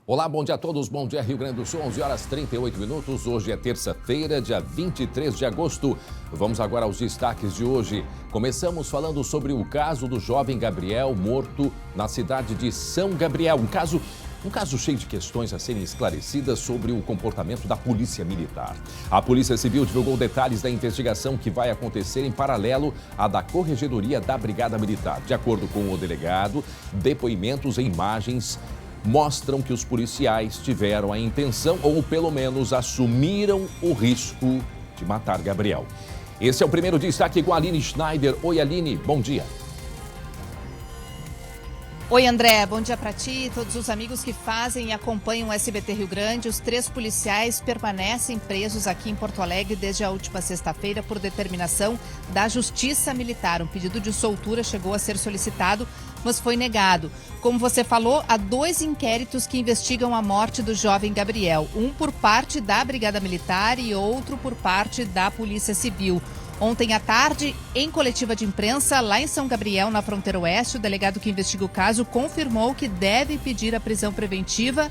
Olá, bom dia a todos, bom dia Rio Grande do Sul, 11 horas 38 minutos. Hoje é terça-feira, dia 23 de agosto. Vamos agora aos destaques de hoje. Começamos falando sobre o caso do jovem Gabriel morto na cidade de São Gabriel. Um caso cheio de questões a serem esclarecidas sobre o comportamento da Polícia Militar. A Polícia Civil divulgou detalhes da investigação que vai acontecer em paralelo à da Corregedoria da Brigada Militar. De acordo com o delegado, depoimentos e imagens mostram que os policiais tiveram a intenção, ou pelo menos assumiram o risco de matar Gabriel. Esse é o primeiro destaque com a Aline Schneider. Oi, Aline, bom dia. Oi, André, bom dia para ti e todos os amigos que fazem e acompanham o SBT Rio Grande. Os 3 policiais permanecem presos aqui em Porto Alegre desde a última sexta-feira por determinação da Justiça Militar. Um pedido de soltura chegou a ser solicitado, mas foi negado. Como você falou, há 2 inquéritos que investigam a morte do jovem Gabriel. Um por parte da Brigada Militar e outro por parte da Polícia Civil. Ontem à tarde, em coletiva de imprensa, lá em São Gabriel, na fronteira oeste, o delegado que investiga o caso confirmou que deve pedir a prisão preventiva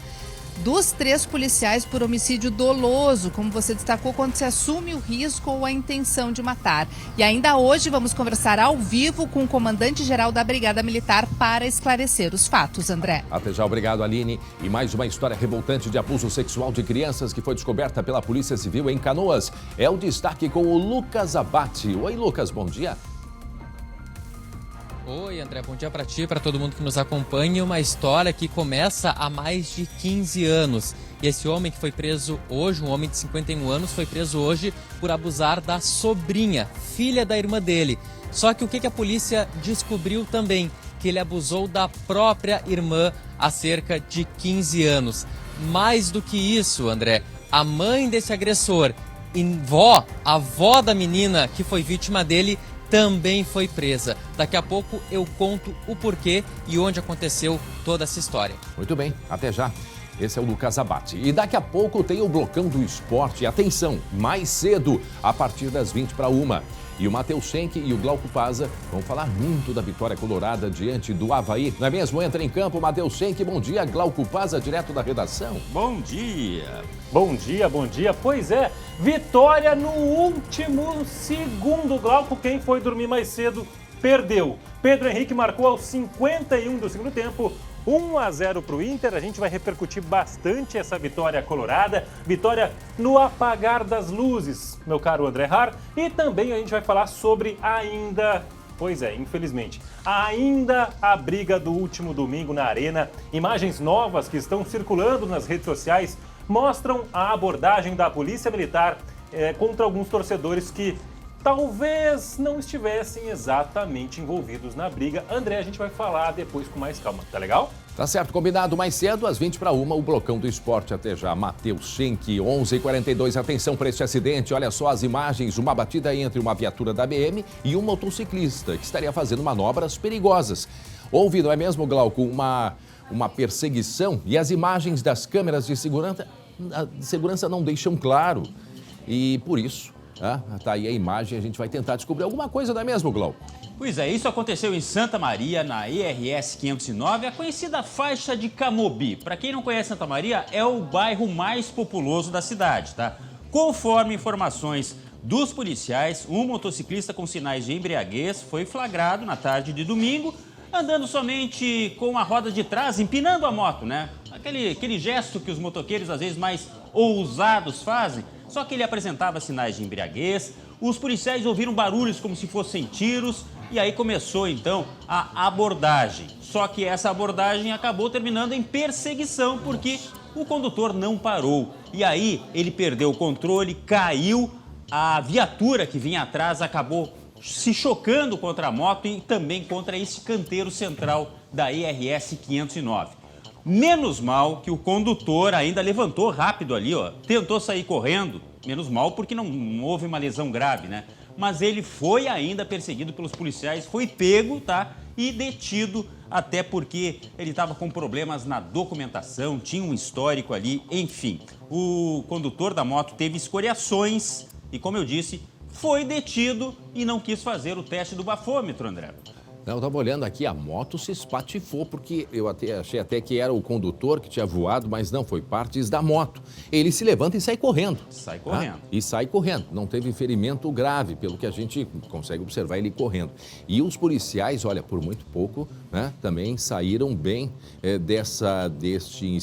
dos 3 policiais por homicídio doloso, como você destacou, quando se assume o risco ou a intenção de matar. E ainda hoje vamos conversar ao vivo com o comandante-geral da Brigada Militar para esclarecer os fatos, André. Até já, obrigado, Aline. E mais uma história revoltante de abuso sexual de crianças que foi descoberta pela Polícia Civil em Canoas. É o destaque com o Lucas Abate. Oi, Lucas, bom dia. Oi, André, bom dia para ti e para todo mundo que nos acompanha. Uma história que começa há mais de 15 anos. E esse homem que foi preso hoje, um homem de 51 anos, foi preso hoje por abusar da sobrinha, filha da irmã dele. Só que o que a polícia descobriu também? Que ele abusou da própria irmã há cerca de 15 anos. Mais do que isso, André, a mãe desse agressor, a avó da menina que foi vítima dele, também foi presa. Daqui a pouco eu conto o porquê e onde aconteceu toda essa história. Muito bem, até já. Esse é o Lucas Abate. E daqui a pouco tem o Blocão do Esporte. Atenção, mais cedo, a partir das 20:01. E o Matheus Schenck e o Glauco Paza vão falar muito da vitória colorada diante do Avaí. Não é mesmo? Entra em campo, Matheus Schenck. Bom dia, Glauco Paza, direto da redação. Bom dia. Bom dia, bom dia. Pois é, vitória no último segundo. Glauco, quem foi dormir mais cedo, perdeu. Pedro Henrique marcou aos 51 do segundo tempo. 1-0 para o Inter. A gente vai repercutir bastante essa vitória colorada. Vitória no apagar das luzes, meu caro André Har. E também a gente vai falar sobre infelizmente, ainda a briga do último domingo na Arena. Imagens novas que estão circulando nas redes sociais mostram a abordagem da Polícia Militar contra alguns torcedores que talvez não estivessem exatamente envolvidos na briga. André, a gente vai falar depois com mais calma, tá legal? Tá certo, combinado. Mais cedo, às 20:01, o Blocão do Esporte. Até já, Matheus Schenck, 11h42. Atenção para este acidente. Olha só as imagens. Uma batida entre uma viatura da BM e um motociclista que estaria fazendo manobras perigosas. Houve, não é mesmo, Glauco, uma perseguição e as imagens das câmeras de segurança não deixam claro. E por isso, tá aí a imagem, a gente vai tentar descobrir alguma coisa, não é mesmo, Glauco? Pois é, isso aconteceu em Santa Maria, na ERS 509, a conhecida faixa de Camobi. Para quem não conhece Santa Maria, é o bairro mais populoso da cidade, tá? Conforme informações dos policiais, um motociclista com sinais de embriaguez foi flagrado na tarde de domingo, andando somente com a roda de trás, empinando a moto, né? Aquele gesto que os motoqueiros, às vezes, mais ousados fazem. Só que ele apresentava sinais de embriaguez, os policiais ouviram barulhos como se fossem tiros e aí começou então a abordagem. Só que essa abordagem acabou terminando em perseguição porque o condutor não parou. E aí ele perdeu o controle, caiu, a viatura que vinha atrás acabou se chocando contra a moto e também contra esse canteiro central da IRS 509. Menos mal que o condutor ainda levantou rápido ali, tentou sair correndo. Menos mal porque não houve uma lesão grave, né? Mas ele foi ainda perseguido pelos policiais, foi pego, tá? E detido, até porque ele estava com problemas na documentação, tinha um histórico ali, enfim. O condutor da moto teve escoriações e, como eu disse, foi detido e não quis fazer o teste do bafômetro, André. Eu estava olhando aqui, a moto se espatifou, porque eu achei até que era o condutor que tinha voado, mas não, foi partes da moto. Ele se levanta e sai correndo. Sai correndo. E sai correndo. Não teve ferimento grave, pelo que a gente consegue observar ele correndo. E os policiais, olha, por muito pouco, né, também saíram bem deste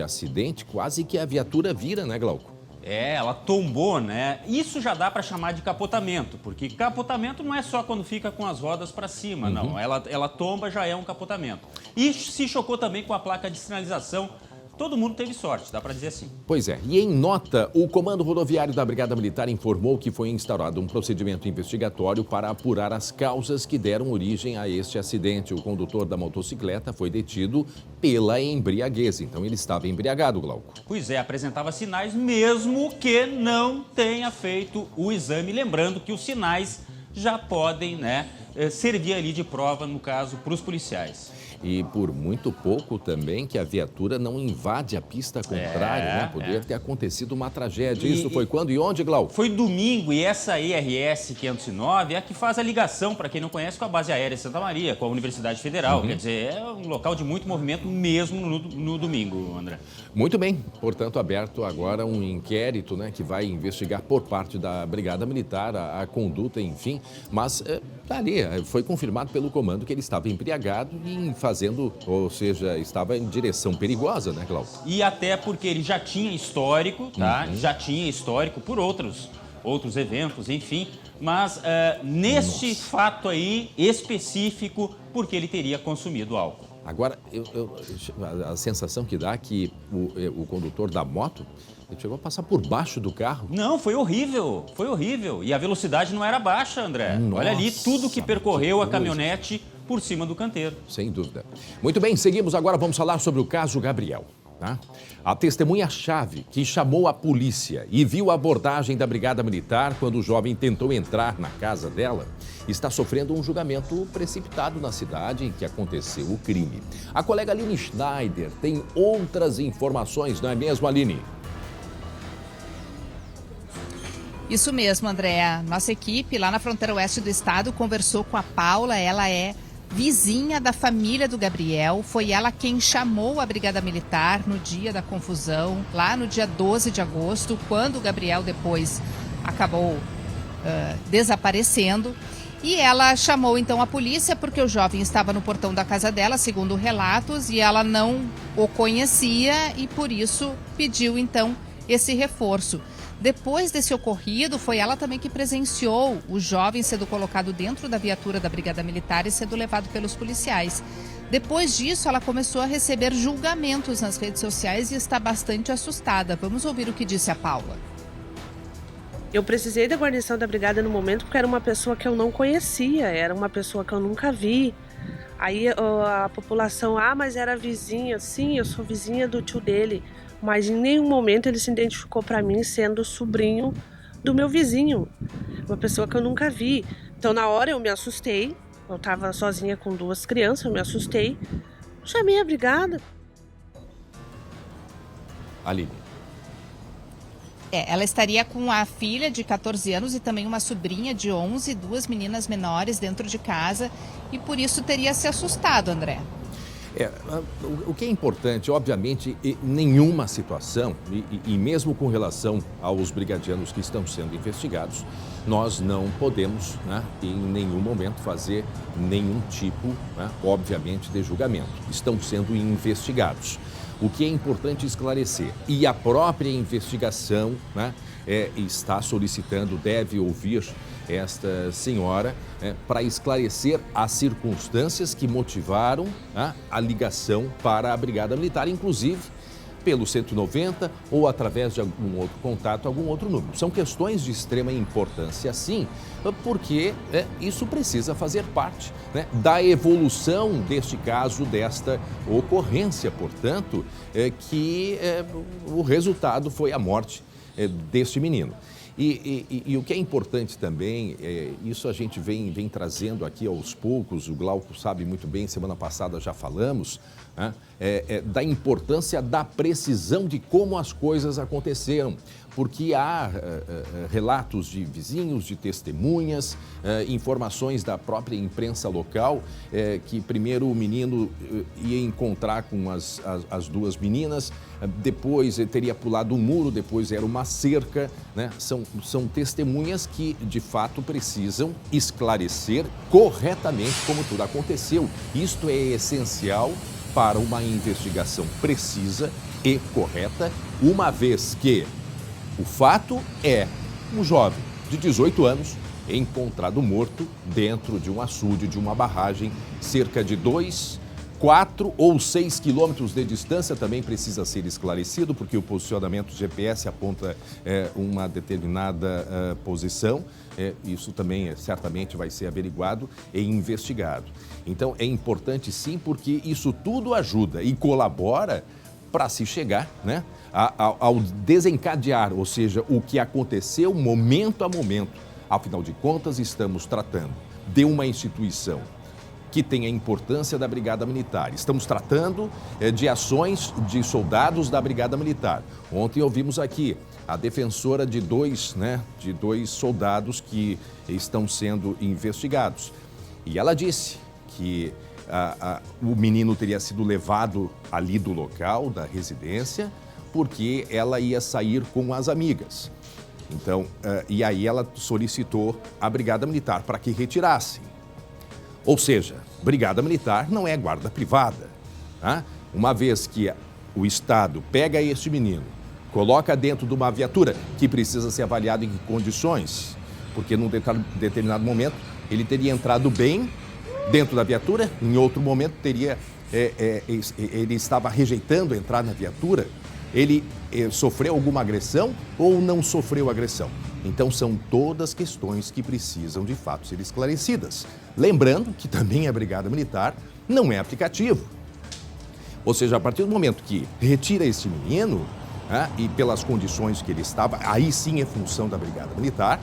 acidente, quase que a viatura vira, né, Glauco? Ela tombou, né? Isso já dá para chamar de capotamento, porque capotamento não é só quando fica com as rodas para cima, não. Ela tomba, já é um capotamento. E se chocou também com a placa de sinalização. Todo mundo teve sorte, dá para dizer assim. Pois é. E em nota, o Comando Rodoviário da Brigada Militar informou que foi instaurado um procedimento investigatório para apurar as causas que deram origem a este acidente. O condutor da motocicleta foi detido pela embriaguez. Então ele estava embriagado, Glauco. Pois é, apresentava sinais mesmo que não tenha feito o exame. Lembrando que os sinais já podem, né, servir ali de prova, no caso, para os policiais. E por muito pouco também que a viatura não invade a pista contrária, né? Poderia ter acontecido uma tragédia. Isso foi quando e onde, Glauco? Foi domingo e essa IRS 509 é a que faz a ligação, para quem não conhece, com a base aérea Santa Maria, com a Universidade Federal. Quer dizer, é um local de muito movimento mesmo no domingo, André. Muito bem. Portanto, aberto agora um inquérito, né, que vai investigar por parte da Brigada Militar a conduta, enfim. Mas ali foi confirmado pelo comando que ele estava embriagado e fazendo, ou seja, estava em direção perigosa, né, Glauco? E até porque ele já tinha histórico, tá? Já tinha histórico por outros eventos, enfim. Mas neste fato aí específico, porque ele teria consumido álcool. Agora, a sensação que dá é que o condutor da moto, ele chegou a passar por baixo do carro. Não, foi horrível, foi horrível. E a velocidade não era baixa, André. Nossa, olha ali tudo que percorreu a caminhonete por cima do canteiro. Sem dúvida. Muito bem, seguimos agora, vamos falar sobre o caso Gabriel. Tá? A testemunha-chave que chamou a polícia e viu a abordagem da Brigada Militar quando o jovem tentou entrar na casa dela, está sofrendo um julgamento precipitado na cidade em que aconteceu o crime. A colega Aline Schneider tem outras informações, não é mesmo, Aline? Isso mesmo, Andréa. Nossa equipe lá na fronteira oeste do estado conversou com a Paula, ela é vizinha da família do Gabriel. Foi ela quem chamou a Brigada Militar no dia da confusão, lá no dia 12 de agosto, quando o Gabriel depois acabou desaparecendo. E ela chamou então a polícia porque o jovem estava no portão da casa dela, segundo relatos, e ela não o conhecia e por isso pediu então esse reforço. Depois desse ocorrido, foi ela também que presenciou o jovem sendo colocado dentro da viatura da Brigada Militar e sendo levado pelos policiais. Depois disso, ela começou a receber julgamentos nas redes sociais e está bastante assustada. Vamos ouvir o que disse a Paula. Eu precisei da guarnição da brigada no momento porque era uma pessoa que eu não conhecia, era uma pessoa que eu nunca vi. Aí a população, mas era vizinha. Sim, eu sou vizinha do tio dele. Mas em nenhum momento ele se identificou para mim sendo sobrinho do meu vizinho, uma pessoa que eu nunca vi. Então na hora eu me assustei, eu estava sozinha com 2 crianças, eu me assustei, chamei a brigada. Aline. Ela estaria com a filha de 14 anos e também uma sobrinha de 11, 2 meninas menores dentro de casa e por isso teria se assustado, André. O que é importante, obviamente, nenhuma situação, e mesmo com relação aos brigadianos que estão sendo investigados, nós não podemos, né, em nenhum momento fazer nenhum tipo, né, obviamente, de julgamento. Estão sendo investigados. O que é importante esclarecer, e a própria investigação, né, está solicitando, deve ouvir esta senhora para esclarecer as circunstâncias que motivaram a ligação para a Brigada Militar, inclusive pelo 190 ou através de algum outro contato, algum outro número. São questões de extrema importância, sim, porque isso precisa fazer parte, né, da evolução deste caso, desta ocorrência, portanto, que o resultado foi a morte deste menino. E o que é importante também, isso a gente vem trazendo aqui aos poucos, o Glauco sabe muito bem, semana passada já falamos, né, da importância da precisão de como as coisas aconteceram. Porque há relatos de vizinhos, de testemunhas, informações da própria imprensa local, que primeiro o menino ia encontrar com as duas meninas, depois ele teria pulado um muro, depois era uma cerca, né? São testemunhas que, de fato, precisam esclarecer corretamente como tudo aconteceu. Isto é essencial para uma investigação precisa e correta, uma vez que o fato é um jovem de 18 anos encontrado morto dentro de um açude, de uma barragem, cerca de 2, 4 ou 6 quilômetros de distância. Também precisa ser esclarecido, porque o posicionamento GPS aponta uma determinada posição. Isso também certamente vai ser averiguado e investigado. Então é importante sim, porque isso tudo ajuda e colabora para se chegar, né, ao desencadear, ou seja, o que aconteceu momento a momento. Afinal de contas, estamos tratando de uma instituição que tem a importância da Brigada Militar. Estamos tratando de ações de soldados da Brigada Militar. Ontem ouvimos aqui a defensora de dois soldados que estão sendo investigados. E ela disse que o menino teria sido levado ali do local, da residência, porque ela ia sair com as amigas. Então, e aí ela solicitou à Brigada Militar para que retirassem. Ou seja, Brigada Militar não é guarda privada. Tá? Uma vez que o Estado pega este menino, coloca dentro de uma viatura que precisa ser avaliado em que condições, porque num determinado momento ele teria entrado bem dentro da viatura, em outro momento ele estava rejeitando entrar na viatura, ele sofreu alguma agressão ou não sofreu agressão. Então são todas questões que precisam de fato ser esclarecidas. Lembrando que também a Brigada Militar não é aplicativo. Ou seja, a partir do momento que retira esse menino, e pelas condições que ele estava, aí sim é função da Brigada Militar,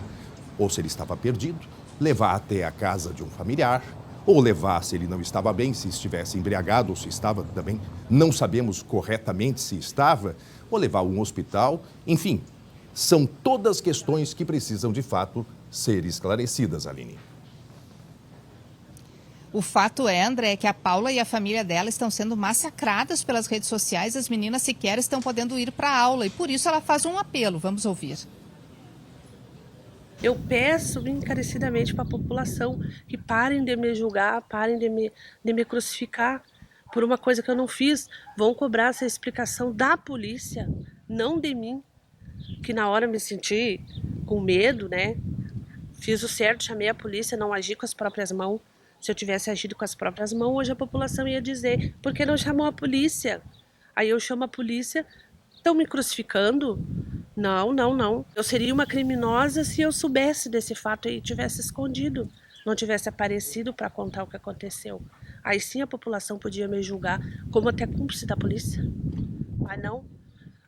ou se ele estava perdido, levar até a casa de um familiar, ou levar se ele não estava bem, se estivesse embriagado ou se estava também, não sabemos corretamente se estava, ou levar a um hospital, enfim, são todas questões que precisam de fato ser esclarecidas, Aline. O fato é, André, que a Paula e a família dela estão sendo massacradas pelas redes sociais, as meninas sequer estão podendo ir para a aula e por isso ela faz um apelo, vamos ouvir. Eu peço encarecidamente para a população que parem de me julgar, parem de me crucificar por uma coisa que eu não fiz. Vão cobrar essa explicação da polícia, não de mim, que na hora me senti com medo, né? Fiz o certo, chamei a polícia, não agi com as próprias mãos. Se eu tivesse agido com as próprias mãos, hoje a população ia dizer, por que não chamou a polícia? Aí eu chamo a polícia, estão me crucificando? Não. Eu seria uma criminosa se eu soubesse desse fato e tivesse escondido, não tivesse aparecido para contar o que aconteceu. Aí sim a população podia me julgar como até cúmplice da polícia. Mas não,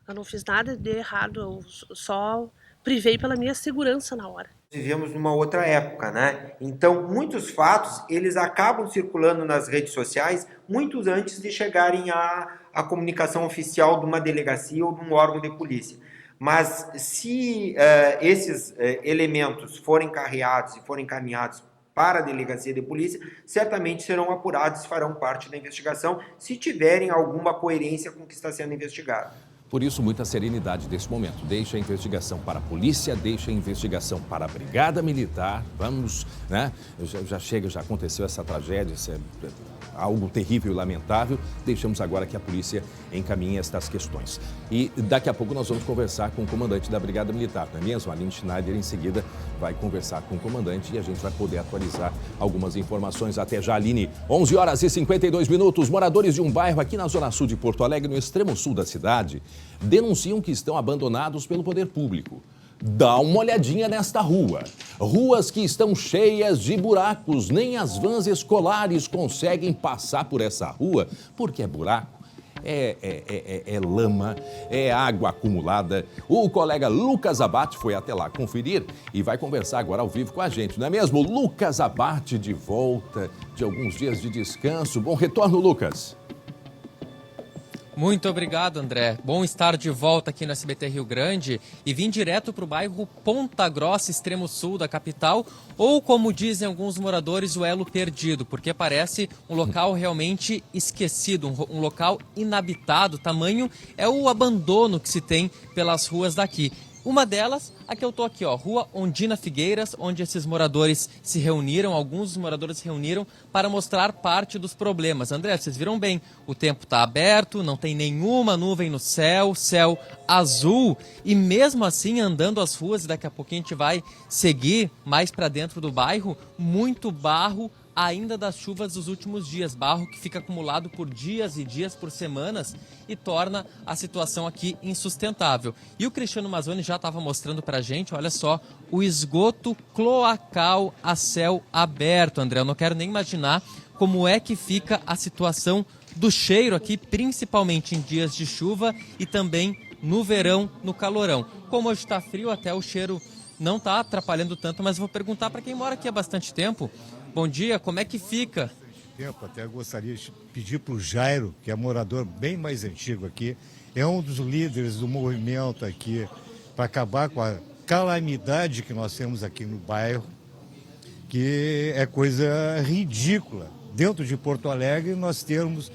eu não fiz nada de errado, eu só privei pela minha segurança na hora. Vivemos numa outra época, né? Então, muitos fatos, eles acabam circulando nas redes sociais muito antes de chegarem à comunicação oficial de uma delegacia ou de um órgão de polícia. Mas se esses elementos forem carreados e forem encaminhados para a delegacia de polícia, certamente serão apurados e farão parte da investigação, se tiverem alguma coerência com o que está sendo investigado. Por isso, muita serenidade nesse momento. Deixa a investigação para a polícia, deixa a investigação para a Brigada Militar. Vamos, né? Já aconteceu essa tragédia, isso é algo terrível e lamentável. Deixamos agora que a polícia encaminhe estas questões. E daqui a pouco nós vamos conversar com o comandante da Brigada Militar, não é mesmo? A Aline Schneider, em seguida, vai conversar com o comandante e a gente vai poder atualizar algumas informações. Até já, Aline. 11 horas e 52 minutos. Moradores de um bairro aqui na zona sul de Porto Alegre, no extremo sul da cidade, denunciam que estão abandonados pelo poder público. Dá uma olhadinha nesta rua. Ruas que estão cheias de buracos. Nem as vans escolares conseguem passar por essa rua, porque é buraco, é lama, é água acumulada. O colega Lucas Abate foi até lá conferir e vai conversar agora ao vivo com a gente, não é mesmo? Lucas Abate de volta de alguns dias de descanso. Bom retorno, Lucas. Muito obrigado, André. Bom estar de volta aqui no SBT Rio Grande e vim direto para o bairro Ponta Grossa, extremo sul da capital, ou como dizem alguns moradores, o elo perdido, porque parece um local realmente esquecido, um local inabitado. Tamanho é o abandono que se tem pelas ruas daqui. Uma delas, a que eu tô aqui, ó, Rua Ondina Figueiras, onde esses moradores se reuniram, alguns dos moradores se reuniram para mostrar parte dos problemas. André, vocês viram bem, o tempo está aberto, não tem nenhuma nuvem no céu, céu azul, e mesmo assim, andando as ruas, e daqui a pouquinho a gente vai seguir mais para dentro do bairro, muito barro, ainda das chuvas dos últimos dias, barro que fica acumulado por dias e dias, por semanas, e torna a situação aqui insustentável. E o Cristiano Mazzoni já estava mostrando para a gente, olha só, o esgoto cloacal a céu aberto, André. Eu não quero nem imaginar como é que fica a situação do cheiro aqui, principalmente em dias de chuva e também no verão, no calorão. Como hoje está frio, até o cheiro não está atrapalhando tanto, mas vou perguntar para quem mora aqui há bastante tempo. Bom dia, como é que fica? Até gostaria de pedir para o Jairo, que é morador bem mais antigo aqui, é um dos líderes do movimento aqui, para acabar com a calamidade que nós temos aqui no bairro, que é coisa ridícula. Dentro de Porto Alegre nós temos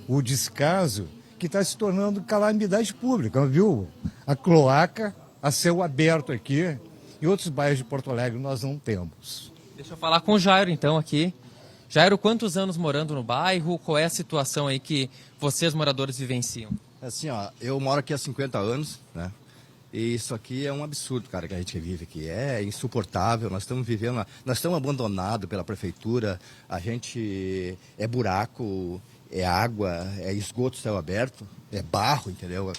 o descaso que está se tornando calamidade pública, viu? A cloaca a céu aberto aqui, em outros bairros de Porto Alegre nós não temos. Deixa eu falar com o Jairo, então, aqui. Jairo, quantos anos morando no bairro? Qual é a situação aí que vocês, moradores, vivenciam? Assim, ó, eu moro aqui há 50 anos, né? E isso aqui é um absurdo, cara, que a gente vive aqui. É insuportável, nós estamos vivendo, nós estamos abandonados pela prefeitura, a gente é buraco, é água, é esgoto céu aberto, é barro, entendeu?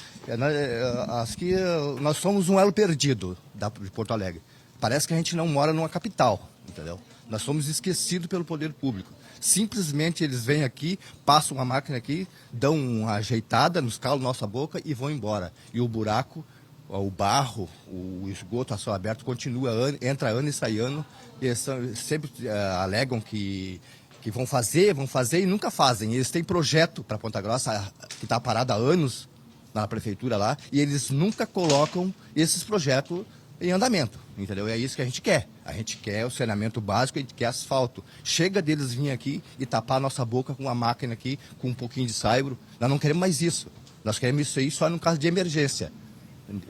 Acho que nós somos um elo perdido de Porto Alegre. Parece que a gente não mora numa capital, entendeu? Nós somos esquecidos pelo poder público. Simplesmente eles vêm aqui, passam uma máquina aqui, dão uma ajeitada, nos calam nossa boca e vão embora. E o buraco, o barro, o esgoto a céu aberto continua, entra ano e sai ano. E eles sempre alegam que vão fazer e nunca fazem. Eles têm projeto para Ponta Grossa, que está parado há anos na prefeitura lá, e eles nunca colocam esses projetos em andamento, entendeu? É isso que a gente quer. A gente quer o saneamento básico, a gente quer asfalto. Chega deles vir aqui e tapar a nossa boca com uma máquina aqui, com um pouquinho de saibro. Nós não queremos mais isso. Nós queremos isso aí só no caso de emergência.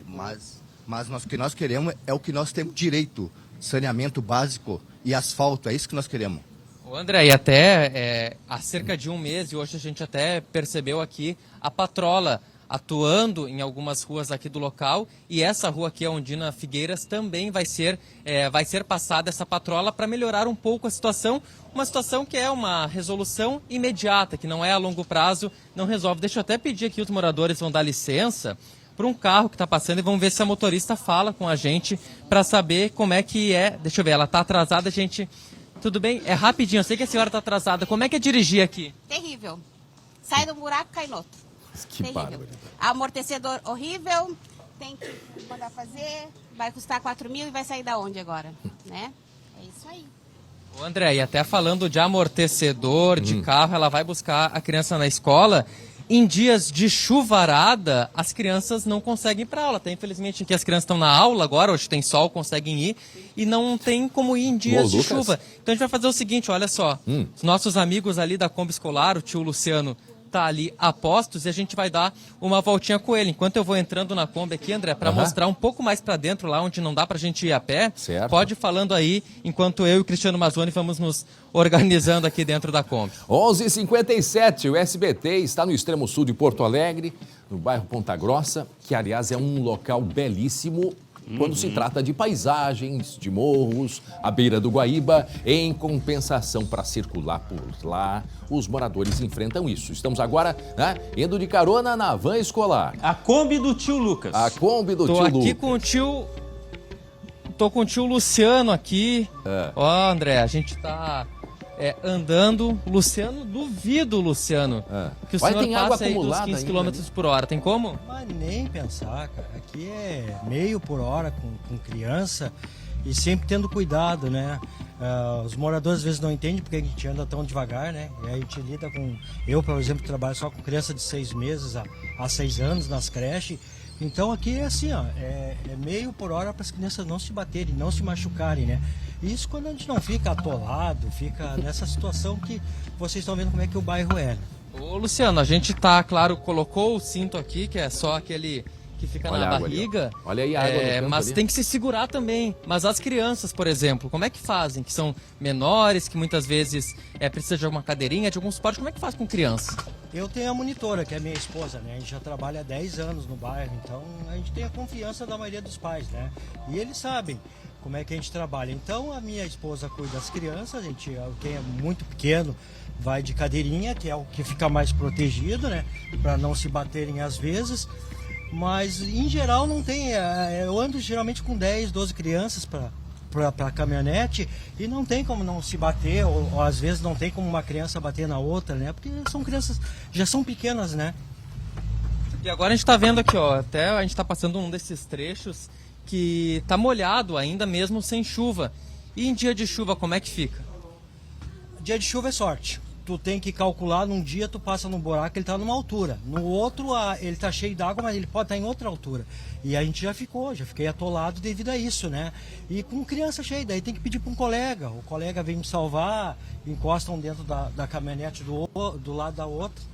Mas o que nós queremos é o que nós temos direito. Saneamento básico e asfalto, é isso que nós queremos. Ô André, e até há cerca de um mês, e hoje a gente até percebeu aqui a patrola atuando em algumas ruas aqui do local, e essa rua aqui, a Ondina Figueiras, também vai ser passada essa patrola para melhorar um pouco a situação, uma situação que é uma resolução imediata, que não é a longo prazo, não resolve. Deixa eu até pedir aqui, os moradores vão dar licença para um carro que está passando e vamos ver se a motorista fala com a gente para saber como é que é. Deixa eu ver, ela está atrasada, gente. Tudo bem? É rapidinho, eu sei que a senhora está atrasada. Como é que é dirigir aqui? Terrível. Sai do buraco, cai no outro. Que bárbaro. Amortecedor horrível, tem que mandar fazer, vai custar 4 mil e vai sair da onde agora, né? É isso aí. Ô André, e até falando de amortecedor, de carro, ela vai buscar a criança na escola. Em dias de chuvarada, as crianças não conseguem ir para aula. Até, infelizmente, aqui as crianças estão na aula agora, hoje tem sol, conseguem ir, e não tem como ir em dias de chuva. Então a gente vai fazer o seguinte, olha só, os nossos amigos ali da Kombi Escolar, o tio Luciano, tá ali a postos, e a gente vai dar uma voltinha com ele. Enquanto eu vou entrando na Kombi aqui, André, para mostrar um pouco mais para dentro, lá onde não dá pra gente ir a pé, certo. Pode ir falando aí, enquanto eu e o Cristiano Mazzoni vamos nos organizando aqui dentro da Kombi. 11h57, o SBT está no extremo sul de Porto Alegre, no bairro Ponta Grossa, que aliás é um local belíssimo quando se trata de paisagens, de morros, à beira do Guaíba. Em compensação, para circular por lá, os moradores enfrentam isso. Estamos agora, né, indo de carona na van escolar. A Kombi do tio Lucas. A Kombi do tio Lucas. Tô aqui com o tio... Tô com o tio Luciano aqui. Ó, André, a gente tá andando. Luciano, duvido, Luciano, que o senhor tem água passe aí dos acumulada 15 km por hora. Tem como? Mas nem pensar, cara. Aqui é meio por hora com criança. e sempre tendo cuidado, né? Os moradores às vezes não entendem porque a gente anda tão devagar, né? E a gente lida com... Eu, por exemplo, trabalho só com criança de 6 meses a 6 anos nas creches. Então aqui é assim, ó, é meio por hora para as crianças não se baterem, não se machucarem, né? Isso quando a gente não fica atolado, fica nessa situação que vocês estão vendo como é que o bairro é. Ô Luciano, a gente tá, claro, colocou o cinto aqui, que é só aquele que fica na barriga. Ali, olha aí a água no canto mas ali. tem que se segurar também. Mas as crianças, por exemplo, como é que fazem? Que são menores, que muitas vezes precisa de alguma cadeirinha, de algum suporte, como é que faz com criança? Eu tenho a monitora, que é minha esposa, né? A gente já trabalha há 10 anos no bairro, então a gente tem a confiança da maioria dos pais, né? E eles sabem como é que a gente trabalha. Então a minha esposa cuida das crianças, quem é muito pequeno vai de cadeirinha, que é o que fica mais protegido, né? Para não se baterem às vezes. Mas em geral não tem, eu ando geralmente com 10, 12 crianças para caminhonete e não tem como não se bater, ou às vezes não tem como uma criança bater na outra, né? Porque são crianças, já são pequenas, né? E agora a gente tá vendo aqui, ó, até a gente tá passando um desses trechos que tá molhado ainda mesmo sem chuva. E em dia de chuva, como é que fica? Dia de chuva é sorte. Tu tem que calcular, num dia tu passa num buraco, ele tá numa altura. No outro, ele tá cheio d'água, mas ele pode estar em outra altura. E a gente já fiquei atolado devido a isso, né? E com criança cheia, daí tem que pedir para um colega. O colega vem me salvar, encostam dentro da caminhonete do lado da outra.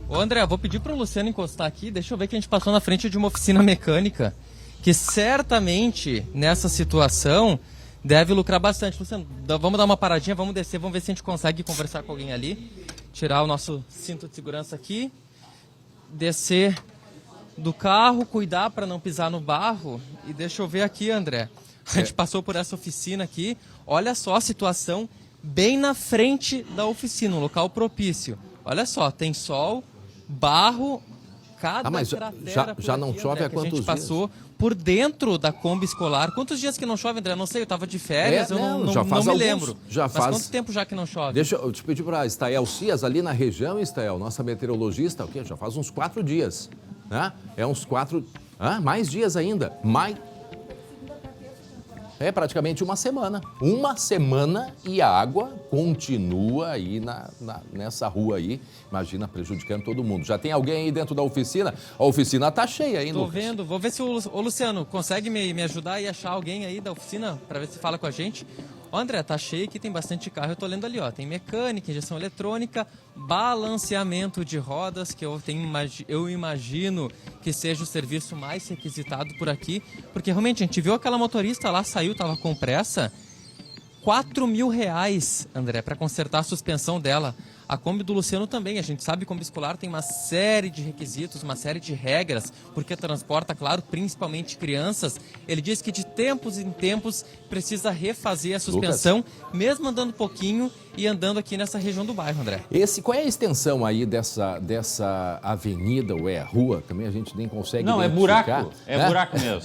Ô André, vou pedir pro Luciano encostar aqui, deixa eu ver que a gente passou na frente de uma oficina mecânica, que certamente, nessa situação, deve lucrar bastante. Luciano, vamos dar uma paradinha, vamos descer, vamos ver se a gente consegue conversar com alguém ali. Tirar o nosso cinto de segurança aqui. Descer do carro, cuidar para não pisar no barro. E deixa eu ver aqui, André. A gente passou por essa oficina aqui. Olha só a situação bem na frente da oficina, um local propício. Olha só, tem sol, barro, cada mas cratera já não aqui, chove André, há quantos que a gente passou por dentro da Kombi escolar. Quantos dias que não chove, André? Não sei, eu estava de férias, eu não me lembro. Mas quanto tempo já que não chove? Deixa eu te pedir para a Estael Cias, ali na região, Estael, nossa meteorologista, já faz uns 4 dias. Né? Uns 4... mais dias ainda. É praticamente uma semana. Uma semana e a água continua aí nessa rua aí. Imagina, prejudicando todo mundo. Já tem alguém aí dentro da oficina? A oficina tá cheia, hein, Tô Lucas? vendo. Vou ver se o Luciano consegue me ajudar e achar alguém aí da oficina para ver se fala com a gente. Ó, André, tá cheio aqui, tem bastante carro. Eu tô lendo ali, ó. Tem mecânica, injeção eletrônica, balanceamento de rodas, que eu imagino que seja o serviço mais requisitado por aqui. Porque realmente a gente viu aquela motorista lá, saiu, tava com pressa. R$4.000, André, para consertar a suspensão dela. A Kombi do Luciano também. A gente sabe que a Kombi escolar tem uma série de requisitos, uma série de regras, porque transporta, claro, principalmente crianças. Ele diz que de tempos em tempos precisa refazer a suspensão, Lucas, mesmo andando pouquinho e andando aqui nessa região do bairro, André. Qual é a extensão aí dessa avenida ou rua? Também a gente nem consegue Não, identificar. é buraco. É buraco mesmo.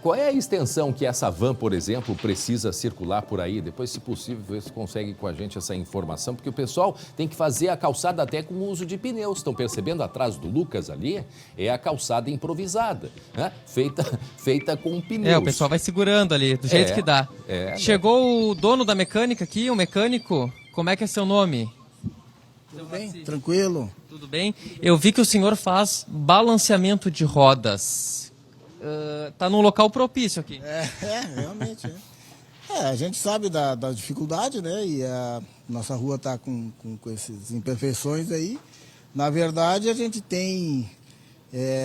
Qual é a extensão que essa van, por exemplo, precisa circular por aí? Depois, se possível, ver se consegue com a gente essa informação, porque o pessoal tem que fazer a calçada até com o uso de pneus. Estão percebendo atrás do Lucas ali? É a calçada improvisada, né? Feita com pneus. O pessoal vai segurando ali, do jeito que dá. Chegou o dono da mecânica aqui, o mecânico. Como é que é seu nome? Tudo bem? Tranquilo. Tudo bem? Eu vi que o senhor faz balanceamento de rodas. Tá num local propício aqui. Realmente. A gente sabe da dificuldade, né? E a nossa rua está com essas imperfeições aí. Na verdade, a gente tem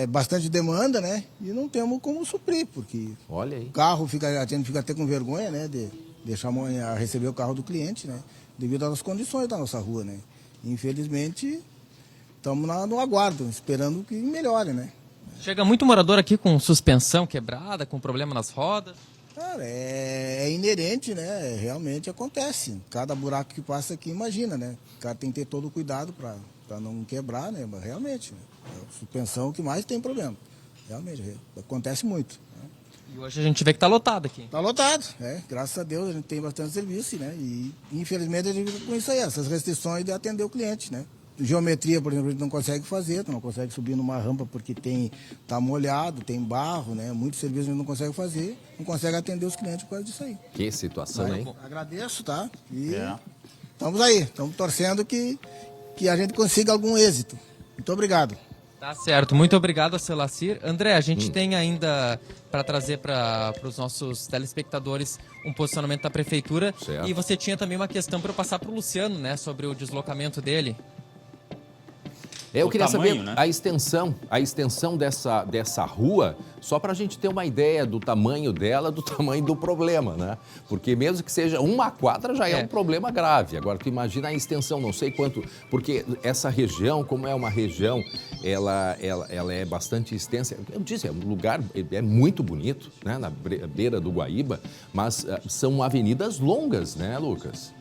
bastante demanda, né? E não temos como suprir, porque olha aí, o carro a gente fica até com vergonha, né? De deixar a receber o carro do cliente, né? Devido às condições da nossa rua, né? Infelizmente, estamos no aguardo, esperando que melhore, né? Chega muito morador aqui com suspensão quebrada, com problema nas rodas. Cara, é inerente, né? Realmente acontece. Cada buraco que passa aqui, imagina, né? O cara tem que ter todo o cuidado para não quebrar, né? Mas realmente, né? É a suspensão que mais tem problema. Realmente, acontece muito. Né? E hoje a gente vê que tá lotado aqui. Tá lotado, graças a Deus a gente tem bastante serviço, né? E infelizmente a gente fica com isso aí, essas restrições de atender o cliente, né? Geometria, por exemplo, a gente não consegue fazer, tu não consegue subir numa rampa porque tá molhado, tem barro, né? Muitos serviços a gente não consegue fazer, não consegue atender os clientes por causa disso aí. Que situação, hein? Agradeço, tá? E estamos aí, estamos torcendo que a gente consiga algum êxito. Muito obrigado. Tá certo, muito obrigado, Selacir. André, a gente tem ainda para trazer para os nossos telespectadores um posicionamento da prefeitura. Certo. E você tinha também uma questão para eu passar para o Luciano, né, sobre o deslocamento dele. Eu queria tamanho, saber, né? a extensão dessa rua, só para a gente ter uma ideia do tamanho dela, do tamanho do problema, né? Porque mesmo que seja uma quadra, já é um problema grave. Agora, tu imagina a extensão, não sei quanto, porque essa região, como é uma região, ela é bastante extensa. Eu disse, um lugar é muito bonito, né? Na beira do Guaíba, mas são avenidas longas, né, Lucas?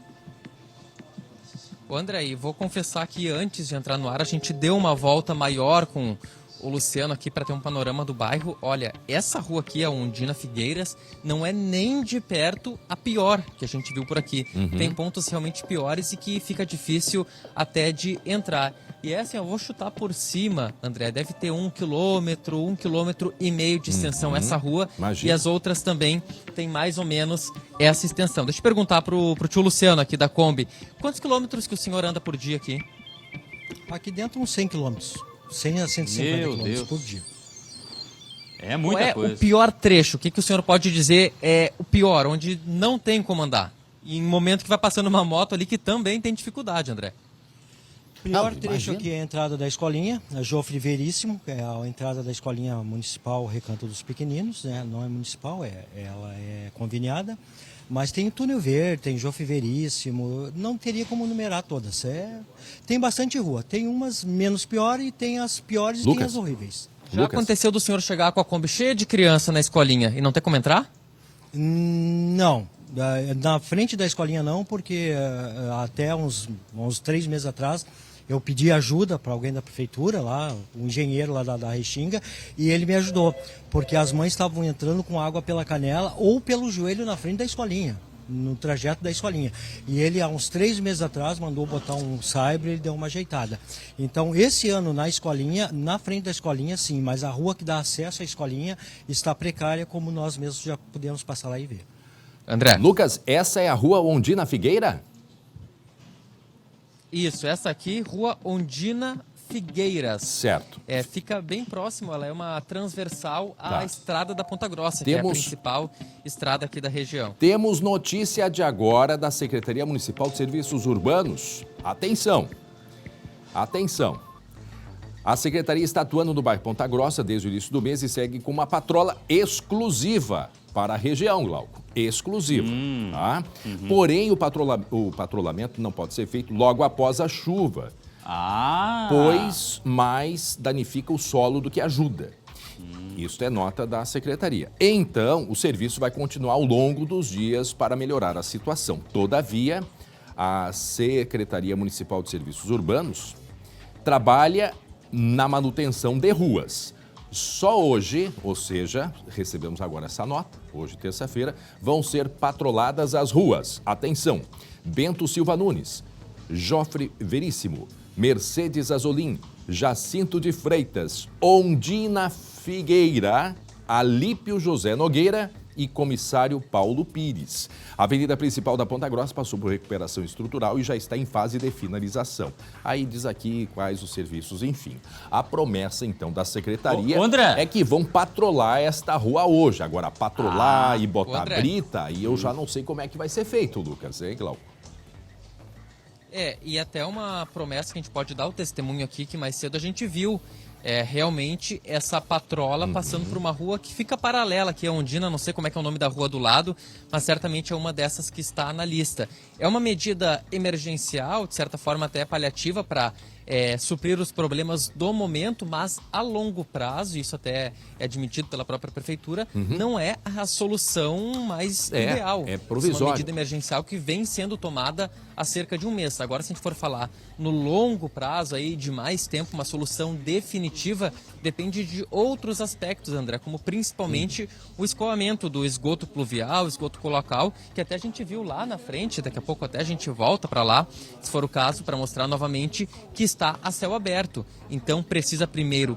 Ô André, e vou confessar que antes de entrar no ar, a gente deu uma volta maior com o Luciano aqui para ter um panorama do bairro. Olha, essa rua aqui, a Ondina Figueiras, não é nem de perto a pior que a gente viu por aqui. Tem pontos realmente piores e que fica difícil até de entrar. E assim, eu vou chutar por cima, André, deve ter 1 quilômetro, 1,5 quilômetro de extensão essa rua. Imagina. E as outras também tem mais ou menos essa extensão. Deixa eu perguntar pro tio Luciano aqui da Kombi, quantos quilômetros que o senhor anda por dia aqui? Aqui dentro uns 100 quilômetros. 100 a 150 quilômetros por dia. É muita coisa. O pior trecho, o que o senhor pode dizer é o pior, onde não tem como andar? E em momento que vai passando uma moto ali que também tem dificuldade, André. O pior trecho aqui é a entrada da escolinha, a Joffre Veríssimo, que é a entrada da escolinha municipal Recanto dos Pequeninos, né? Não é municipal, ela é conveniada. Mas tem o Túnel Verde, tem Joffre Veríssimo, não teria como numerar todas. Tem bastante rua, tem umas menos piores e tem as piores e tem as horríveis. Já aconteceu do senhor chegar com a Kombi cheia de criança na escolinha e não ter como entrar? Não, na frente da escolinha não, porque até uns 3 meses atrás eu pedi ajuda para alguém da prefeitura, lá, um engenheiro lá da Restinga, e ele me ajudou, porque as mães estavam entrando com água pela canela ou pelo joelho na frente da escolinha, no trajeto da escolinha. E ele, há uns 3 meses atrás, mandou botar um saibro e ele deu uma ajeitada. Então, esse ano na escolinha, na frente da escolinha, sim, mas a rua que dá acesso à escolinha está precária, como nós mesmos já podemos passar lá e ver. André. Lucas, essa é a rua Ondina Figueira? Isso, essa aqui, Rua Ondina Figueiras. Certo. Fica bem próximo, ela é uma transversal à estrada da Ponta Grossa, que é a principal estrada aqui da região. Temos notícia de agora da Secretaria Municipal de Serviços Urbanos. Atenção! Atenção! A Secretaria está atuando no bairro Ponta Grossa desde o início do mês e segue com uma patrola exclusiva para a região, Glauco. Exclusiva. Tá? Porém, o patrulhamento não pode ser feito logo após a chuva. Pois mais danifica o solo do que ajuda. Isso é nota da Secretaria. Então, o serviço vai continuar ao longo dos dias para melhorar a situação. Todavia, a Secretaria Municipal de Serviços Urbanos trabalha na manutenção de ruas. Só hoje, ou seja, recebemos agora essa nota, hoje terça-feira, vão ser patroladas as ruas. Atenção, Bento Silva Nunes, Joffre Veríssimo, Mercedes Azolim, Jacinto de Freitas, Ondina Figueira, Alípio José Nogueira e Comissário Paulo Pires. A avenida principal da Ponta Grossa passou por recuperação estrutural e já está em fase de finalização. Aí diz aqui quais os serviços, enfim. A promessa, então, da Secretaria é que vão patrolar esta rua hoje. Agora, patrolar e botar brita, aí eu já não sei como é que vai ser feito, Lucas, hein, Glauco? E até uma promessa que a gente pode dar o testemunho aqui, que mais cedo a gente viu realmente essa patrola passando por uma rua que fica paralela aqui a Ondina, não sei como é que é o nome da rua do lado, mas certamente é uma dessas que está na lista. É uma medida emergencial, de certa forma até paliativa, para suprir os problemas do momento, mas a longo prazo, isso até é admitido pela própria prefeitura, não é a solução mais ideal. É provisório. É uma medida emergencial que vem sendo tomada há cerca de um mês. Agora, se a gente for falar no longo prazo, aí, de mais tempo, uma solução definitiva, depende de outros aspectos, André, como principalmente o escoamento do esgoto pluvial, esgoto colocal, que até a gente viu lá na frente, daqui a pouco até a gente volta para lá, se for o caso, para mostrar novamente que está a céu aberto. Então precisa primeiro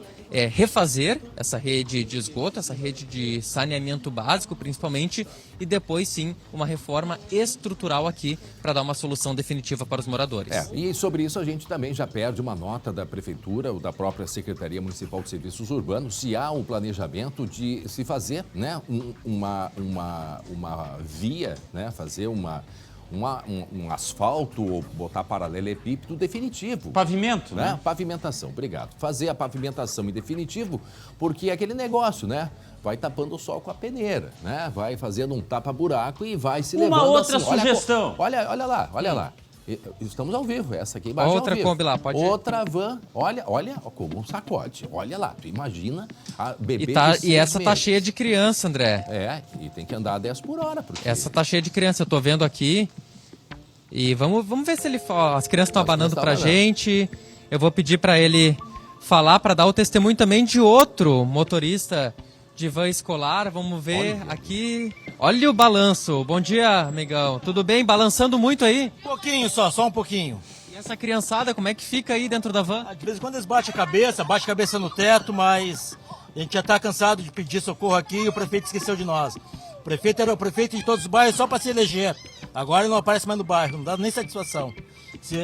refazer essa rede de esgoto, essa rede de saneamento básico principalmente, e depois sim uma reforma estrutural aqui para dar uma solução definitiva para os moradores. E sobre isso a gente também já perde uma nota da Prefeitura ou da própria Secretaria Municipal de Serviços Urbanos, se há um planejamento de se fazer, né, uma via, né, fazer um asfalto ou botar paralelepípedo definitivo. Pavimento, né? Pavimentação, obrigado. Fazer a pavimentação em definitivo, porque é aquele negócio, né? Vai tapando o sol com a peneira, né? Vai fazendo um tapa-buraco e vai se levando Uma outra assim. sugestão. Olha lá. Estamos ao vivo, essa aqui embaixo outra ao vivo. Kombi lá, pode ir. Outra van, olha como um sacode. Olha lá, tu imagina a bebê E essa tá cheia de criança, André. E tem que andar 10 por hora. Porque... Essa tá cheia de criança, eu tô vendo aqui. E vamos ver se ele fala. As crianças estão abanando pra gente. Eu vou pedir pra ele falar, pra dar o testemunho também de outro motorista de van escolar. Vamos ver aqui. Olha o balanço. Bom dia, amigão. Tudo bem? Balançando muito aí? Um pouquinho só um pouquinho. E essa criançada, como é que fica aí dentro da van? De vez em quando eles batem a cabeça no teto, mas a gente já está cansado de pedir socorro aqui e o prefeito esqueceu de nós. O prefeito era o prefeito de todos os bairros só para se eleger. Agora ele não aparece mais no bairro, não dá nem satisfação.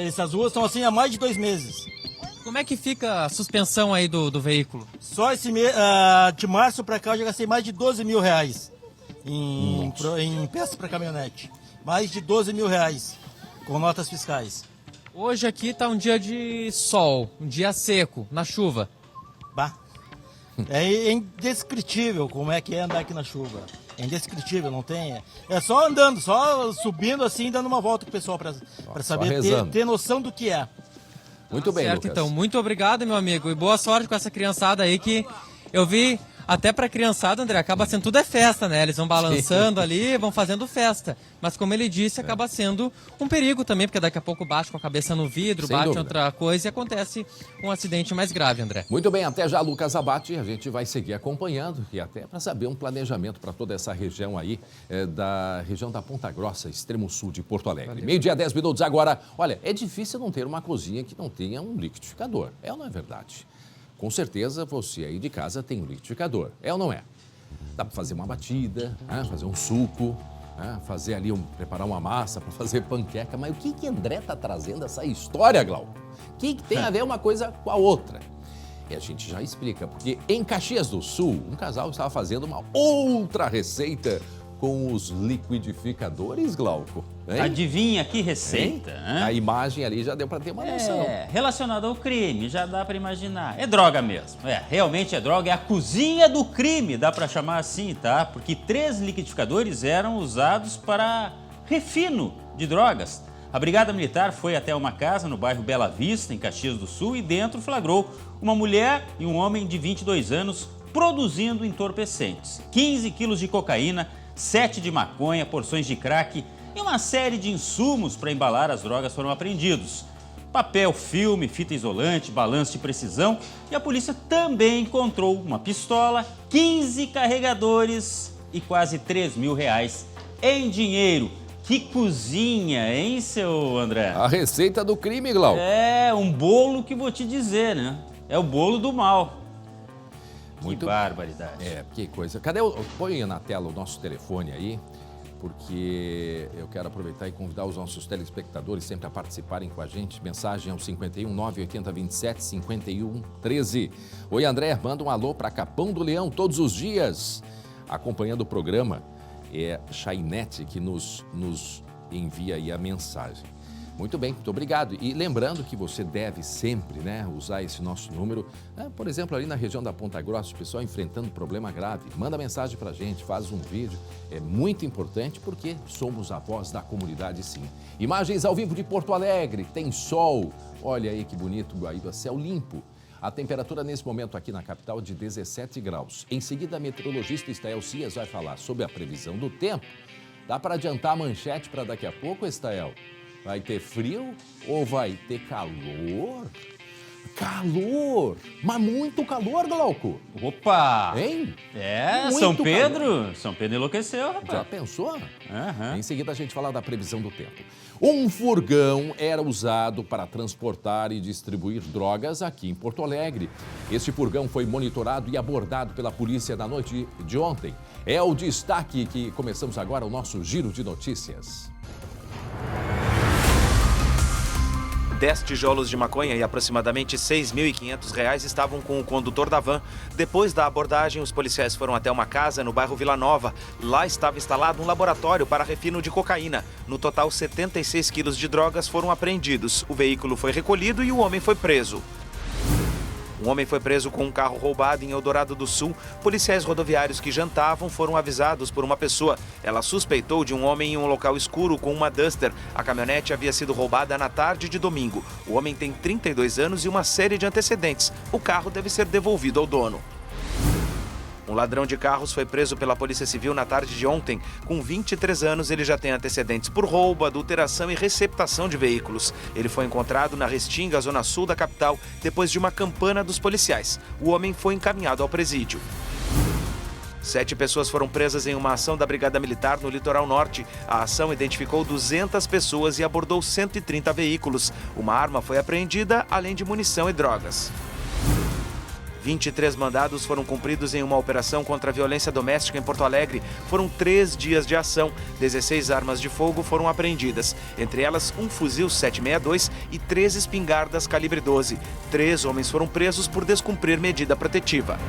Essas ruas estão assim há mais de 2 meses. Como é que fica a suspensão aí do veículo? Só esse de março para cá eu já gastei mais de 12 mil reais em peças para caminhonete. Mais de 12 mil reais com notas fiscais. Hoje aqui tá um dia de sol, um dia seco, na chuva. Bah, é indescritível como é que é andar aqui na chuva. É indescritível, não tem. É só andando, só subindo assim, dando uma volta com o pessoal para saber ter noção do que é. Muito bem, certo, Lucas. Então, muito obrigado, meu amigo, e boa sorte com essa criançada aí que eu vi. Até pra criançada, André, acaba sendo tudo festa, né? Eles vão balançando ali, vão fazendo festa. Mas como ele disse, acaba sendo um perigo também, porque daqui a pouco bate com a cabeça no vidro, Sem bate dúvida. outra coisa e acontece um acidente mais grave, André. Muito bem, até já, Lucas Abate. A gente vai seguir acompanhando e até para saber um planejamento para toda essa região aí, da região da Ponta Grossa, extremo sul de Porto Alegre. Meio-dia, 10 minutos agora. Olha, é difícil não ter uma cozinha que não tenha um liquidificador. É ou não é verdade? Com certeza você aí de casa tem um liquidificador, é ou não é? Dá para fazer uma batida, fazer um suco, fazer ali, preparar uma massa para fazer panqueca. Mas o que André está trazendo essa história, Glauco? O que tem a ver uma coisa com a outra? E a gente já explica, porque em Caxias do Sul, um casal estava fazendo uma outra receita com os liquidificadores, Glauco. Hein? Adivinha que receita? A imagem ali já deu para ter uma noção. Relacionado ao crime, já dá para imaginar. É droga mesmo. Realmente é droga. É a cozinha do crime, dá para chamar assim, tá? Porque 3 liquidificadores eram usados para refino de drogas. A Brigada Militar foi até uma casa no bairro Bela Vista, em Caxias do Sul, e dentro flagrou uma mulher e um homem de 22 anos produzindo entorpecentes. 15 quilos de cocaína, 7 de maconha, porções de crack e uma série de insumos para embalar as drogas foram apreendidos. Papel, filme, fita isolante, balanço de precisão, e a polícia também encontrou uma pistola, 15 carregadores e quase 3 mil reais em dinheiro. Que cozinha, hein, seu André? A receita do crime, Glauco. É, um bolo que vou te dizer, né? É o bolo do mal. Que barbaridade. Que coisa. Põe na tela o nosso telefone aí, porque eu quero aproveitar e convidar os nossos telespectadores sempre a participarem com a gente. Mensagem ao 51 980 27 51 13. Oi, André, manda um alô para Capão do Leão todos os dias, acompanhando o programa. É Chainete que nos envia aí a mensagem. Muito bem, muito obrigado. E lembrando que você deve sempre, usar esse nosso número. Por exemplo, ali na região da Ponta Grossa, o pessoal enfrentando problema grave. Manda mensagem pra gente, faz um vídeo. É muito importante porque somos a voz da comunidade, sim. Imagens ao vivo de Porto Alegre, tem sol. Olha aí que bonito, Guaíba, céu limpo. A temperatura nesse momento aqui na capital de 17 graus. Em seguida, a meteorologista Estael Cias vai falar sobre a previsão do tempo. Dá para adiantar a manchete para daqui a pouco, Estael? Vai ter frio ou vai ter calor? Calor! Mas muito calor, Glauco! Opa! Hein? Muito Muito São Pedro enlouqueceu, rapaz. Já pensou? Uhum. Em seguida a gente fala da previsão do tempo. Um furgão era usado para transportar e distribuir drogas aqui em Porto Alegre. Este furgão foi monitorado e abordado pela polícia na noite de ontem. É o destaque que começamos agora o nosso giro de notícias. 10 tijolos de maconha e aproximadamente R$ 6.500 estavam com o condutor da van. Depois da abordagem, os policiais foram até uma casa no bairro Vila Nova. Lá estava instalado um laboratório para refino de cocaína. No total, 76 quilos de drogas foram apreendidos. O veículo foi recolhido e o homem foi preso. Um homem foi preso com um carro roubado em Eldorado do Sul. Policiais rodoviários que jantavam foram avisados por uma pessoa. Ela suspeitou de um homem em um local escuro com uma Duster. A caminhonete havia sido roubada na tarde de domingo. O homem tem 32 anos e uma série de antecedentes. O carro deve ser devolvido ao dono. Um ladrão de carros foi preso pela Polícia Civil na tarde de ontem. Com 23 anos, ele já tem antecedentes por roubo, adulteração e receptação de veículos. Ele foi encontrado na Restinga, zona sul da capital, depois de uma campana dos policiais. O homem foi encaminhado ao presídio. 7 pessoas foram presas em uma ação da Brigada Militar no Litoral Norte. A ação identificou 200 pessoas e abordou 130 veículos. Uma arma foi apreendida, além de munição e drogas. 23 mandados foram cumpridos em uma operação contra a violência doméstica em Porto Alegre. Foram 3 dias de ação. 16 armas de fogo foram apreendidas. Entre elas, um fuzil 762 e 3 espingardas calibre 12. 3 homens foram presos por descumprir medida protetiva.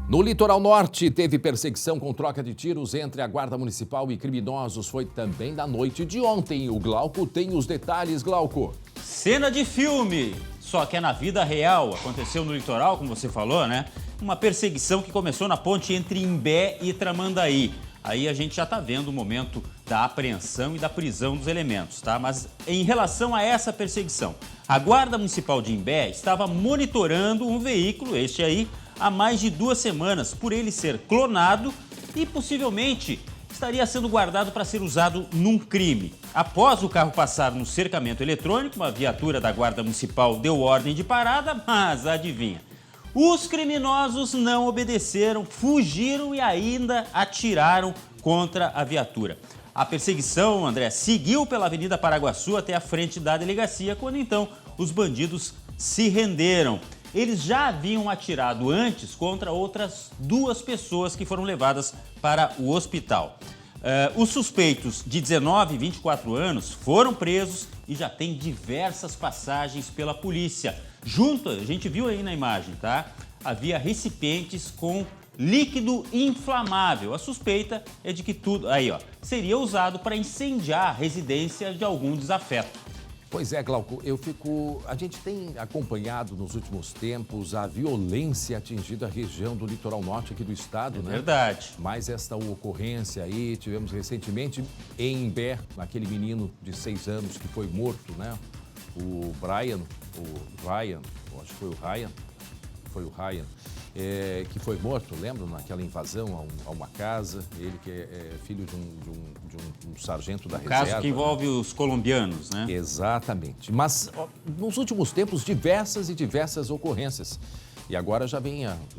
No Litoral Norte, teve perseguição com troca de tiros entre a Guarda Municipal e criminosos. Foi também na noite de ontem. O Glauco tem os detalhes, Glauco. Cena de filme, só que é na vida real. Aconteceu no litoral, como você falou, né? Uma perseguição que começou na ponte entre Imbé e Tramandaí. Aí a gente já está vendo o momento da apreensão e da prisão dos elementos, tá? Mas em relação a essa perseguição, a Guarda Municipal de Imbé estava monitorando um veículo, este aí, há mais de 2 semanas, por ele ser clonado e possivelmente estaria sendo guardado para ser usado num crime. Após o carro passar no cercamento eletrônico, uma viatura da Guarda Municipal deu ordem de parada, mas adivinha? Os criminosos não obedeceram, fugiram e ainda atiraram contra a viatura. A perseguição, André, seguiu pela Avenida Paraguaçu até a frente da delegacia, quando então os bandidos se renderam. Eles já haviam atirado antes contra outras 2 pessoas que foram levadas para o hospital. Os suspeitos de 19 e 24 anos foram presos e já têm diversas passagens pela polícia. Junto, a gente viu aí na imagem, tá? Havia recipientes com líquido inflamável. A suspeita é de que tudo, aí ó, seria usado para incendiar a residência de algum desafeto. Pois é, Glauco, a gente tem acompanhado nos últimos tempos a violência atingindo a região do litoral norte aqui do estado, né? Verdade. Mas esta ocorrência aí, tivemos recentemente em Imbé, aquele menino de 6 anos que foi morto, né? O Ryan, acho que foi o Ryan, que foi morto, lembra, naquela invasão a uma casa, ele que é filho de um sargento da reserva. Caso que envolve os colombianos, né? Exatamente. Mas nos últimos tempos, diversas ocorrências. E agora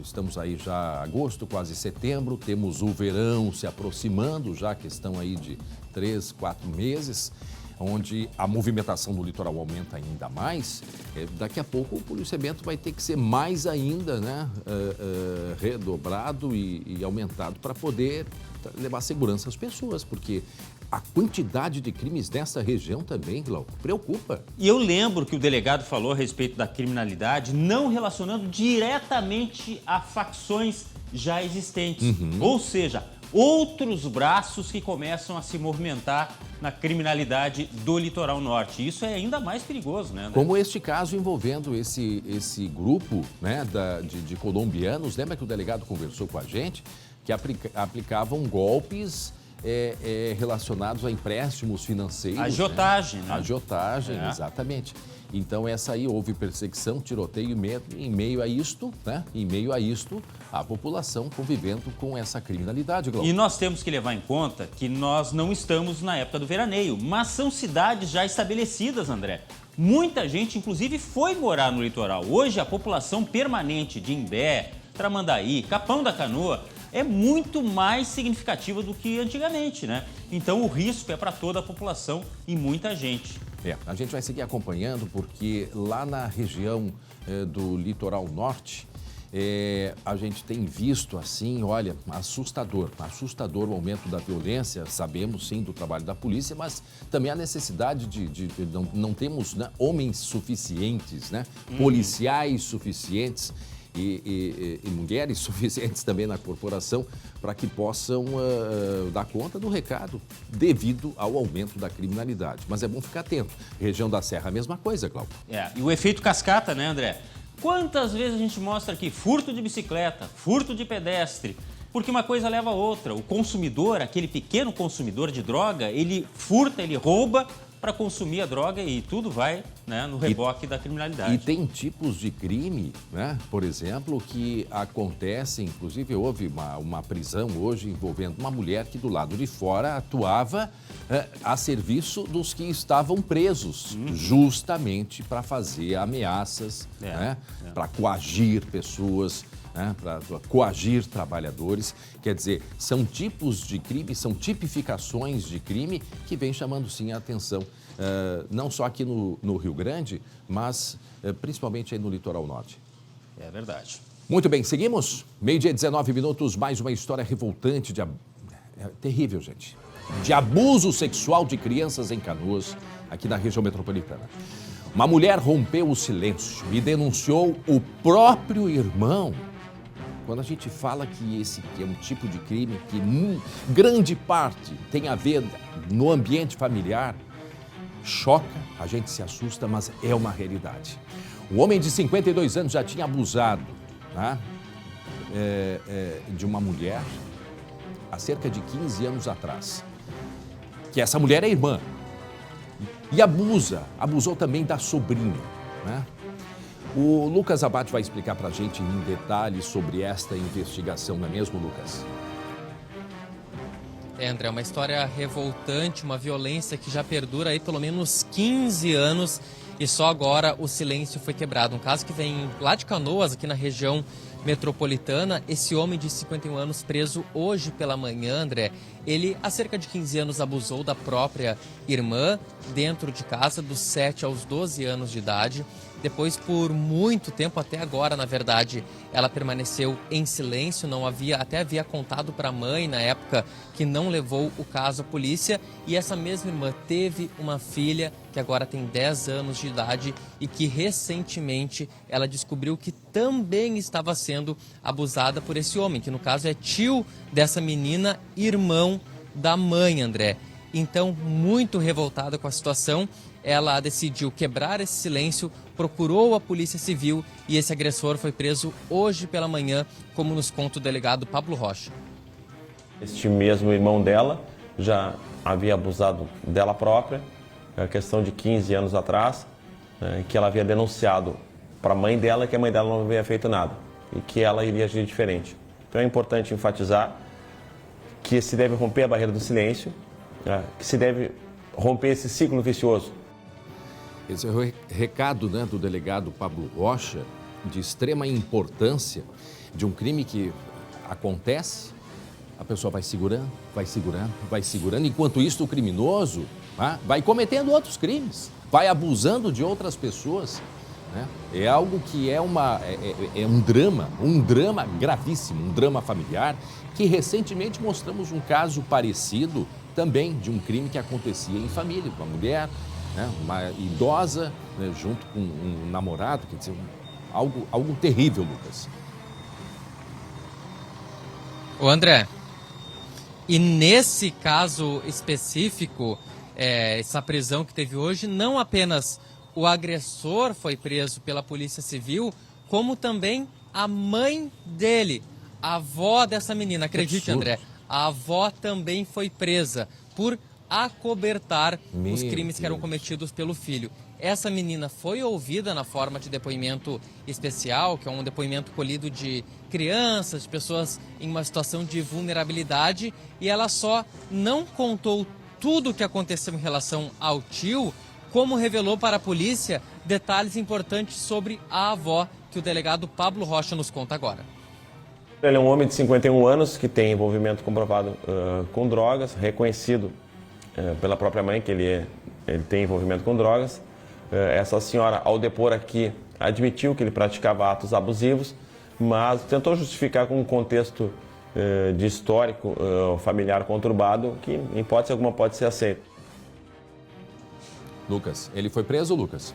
estamos aí já agosto, quase setembro, temos o verão se aproximando, já questão aí de 3, 4 meses, onde a movimentação no litoral aumenta ainda mais. Daqui a pouco o policiamento vai ter que ser mais ainda, né, redobrado e aumentado para poder levar segurança às pessoas, porque a quantidade de crimes nessa região também, Glauco, preocupa. E eu lembro que o delegado falou a respeito da criminalidade, não relacionando diretamente a facções já existentes. Ou seja, outros braços que começam a se movimentar na criminalidade do litoral norte. Isso é ainda mais perigoso, né? Como este caso envolvendo esse grupo, né, de colombianos. Lembra que o delegado conversou com a gente que aplicavam golpes relacionados a empréstimos financeiros. Agiotagem, né? Agiotagem, exatamente. Então, essa aí houve perseguição, tiroteio, em meio a isto, né? Em meio a isto, a população convivendo com essa criminalidade, Glauco. E nós temos que levar em conta que nós não estamos na época do veraneio, mas são cidades já estabelecidas, André. Muita gente, inclusive, foi morar no litoral. Hoje, a população permanente de Imbé, Tramandaí, Capão da Canoa é muito mais significativa do que antigamente, né? Então, o risco é para toda a população e muita gente. A gente vai seguir acompanhando porque lá na região do litoral norte, a gente tem visto assim, olha, assustador o aumento da violência. Sabemos sim do trabalho da polícia, mas também a necessidade de não temos, né, homens suficientes, né, policiais suficientes e mulheres suficientes também na corporação para que possam dar conta do recado devido ao aumento da criminalidade. Mas é bom ficar atento. Região da Serra, a mesma coisa, Glauco. E o efeito cascata, né, André? Quantas vezes a gente mostra aqui furto de bicicleta, furto de pedestre, porque uma coisa leva a outra. O consumidor, aquele pequeno consumidor de droga, ele furta, ele rouba para consumir a droga e tudo vai, né, no reboque da criminalidade. E tem tipos de crime, né, por exemplo, que acontecem, inclusive houve uma prisão hoje envolvendo uma mulher que do lado de fora atuava a serviço dos que estavam presos, justamente para fazer ameaças, né, para coagir pessoas, né, para coagir trabalhadores. Quer dizer, são tipos de crime, são tipificações de crime que vem chamando sim a atenção, não só aqui no Rio Grande, mas principalmente aí no litoral norte. É verdade. Muito bem, seguimos. 12h, 19 minutos, mais uma história revoltante, terrível, gente, de abuso sexual de crianças em Canoas, aqui na região metropolitana. Uma mulher rompeu o silêncio e denunciou o próprio irmão. Quando a gente fala que esse é um tipo de crime que grande parte tem a ver no ambiente familiar, choca, a gente se assusta, mas é uma realidade. O homem de 52 anos já tinha abusado, né, de uma mulher há cerca de 15 anos atrás. Que essa mulher é irmã. E abusou também da sobrinha, né? O Lucas Abate vai explicar para a gente em detalhes sobre esta investigação, não é mesmo, Lucas? André, uma história revoltante, uma violência que já perdura aí pelo menos 15 anos e só agora o silêncio foi quebrado. Um caso que vem lá de Canoas, aqui na região metropolitana. Esse homem de 51 anos preso hoje pela manhã, André, ele há cerca de 15 anos abusou da própria irmã dentro de casa, dos 7 aos 12 anos de idade. Depois, por muito tempo, até agora, na verdade, ela permaneceu em silêncio, até havia contado para a mãe na época que não levou o caso à polícia. E essa mesma irmã teve uma filha que agora tem 10 anos de idade e que recentemente ela descobriu que também estava sendo abusada por esse homem, que no caso é tio dessa menina, irmão da mãe, André. Então, muito revoltada com a situação, ela decidiu quebrar esse silêncio, procurou a Polícia Civil e esse agressor foi preso hoje pela manhã, como nos conta o delegado Pablo Rocha. Este mesmo irmão dela já havia abusado dela própria, a questão de 15 anos atrás, que ela havia denunciado para a mãe dela que a mãe dela não havia feito nada e que ela iria agir diferente. Então é importante enfatizar que se deve romper a barreira do silêncio, que se deve romper esse ciclo vicioso. Esse é o recado, né, do delegado Pablo Rocha, de extrema importância de um crime que acontece, a pessoa vai segurando, enquanto isso o criminoso vai cometendo outros crimes, vai abusando de outras pessoas, né? É algo que é um drama gravíssimo, um drama familiar, que recentemente mostramos um caso parecido também de um crime que acontecia em família, com uma mulher, né, uma idosa, né, junto com um namorado, quer dizer, algo terrível, Lucas. Ô André, e nesse caso específico, essa prisão que teve hoje, não apenas o agressor foi preso pela Polícia Civil, como também a mãe dele, a avó dessa menina. Acredite, André, a avó também foi presa por acobertar os crimes que eram cometidos pelo filho. Essa menina foi ouvida na forma de depoimento especial, que é um depoimento colhido de crianças, de pessoas em uma situação de vulnerabilidade, e ela só não contou tudo o que aconteceu em relação ao tio, como revelou para a polícia detalhes importantes sobre a avó, que o delegado Pablo Rocha nos conta agora. Ele é um homem de 51 anos que tem envolvimento comprovado com drogas, reconhecido pela própria mãe que ele tem envolvimento com drogas. Essa senhora, ao depor aqui, admitiu que ele praticava atos abusivos, mas tentou justificar com um contexto de histórico familiar conturbado que, em hipótese alguma, pode ser aceito. Lucas, ele foi preso, Lucas?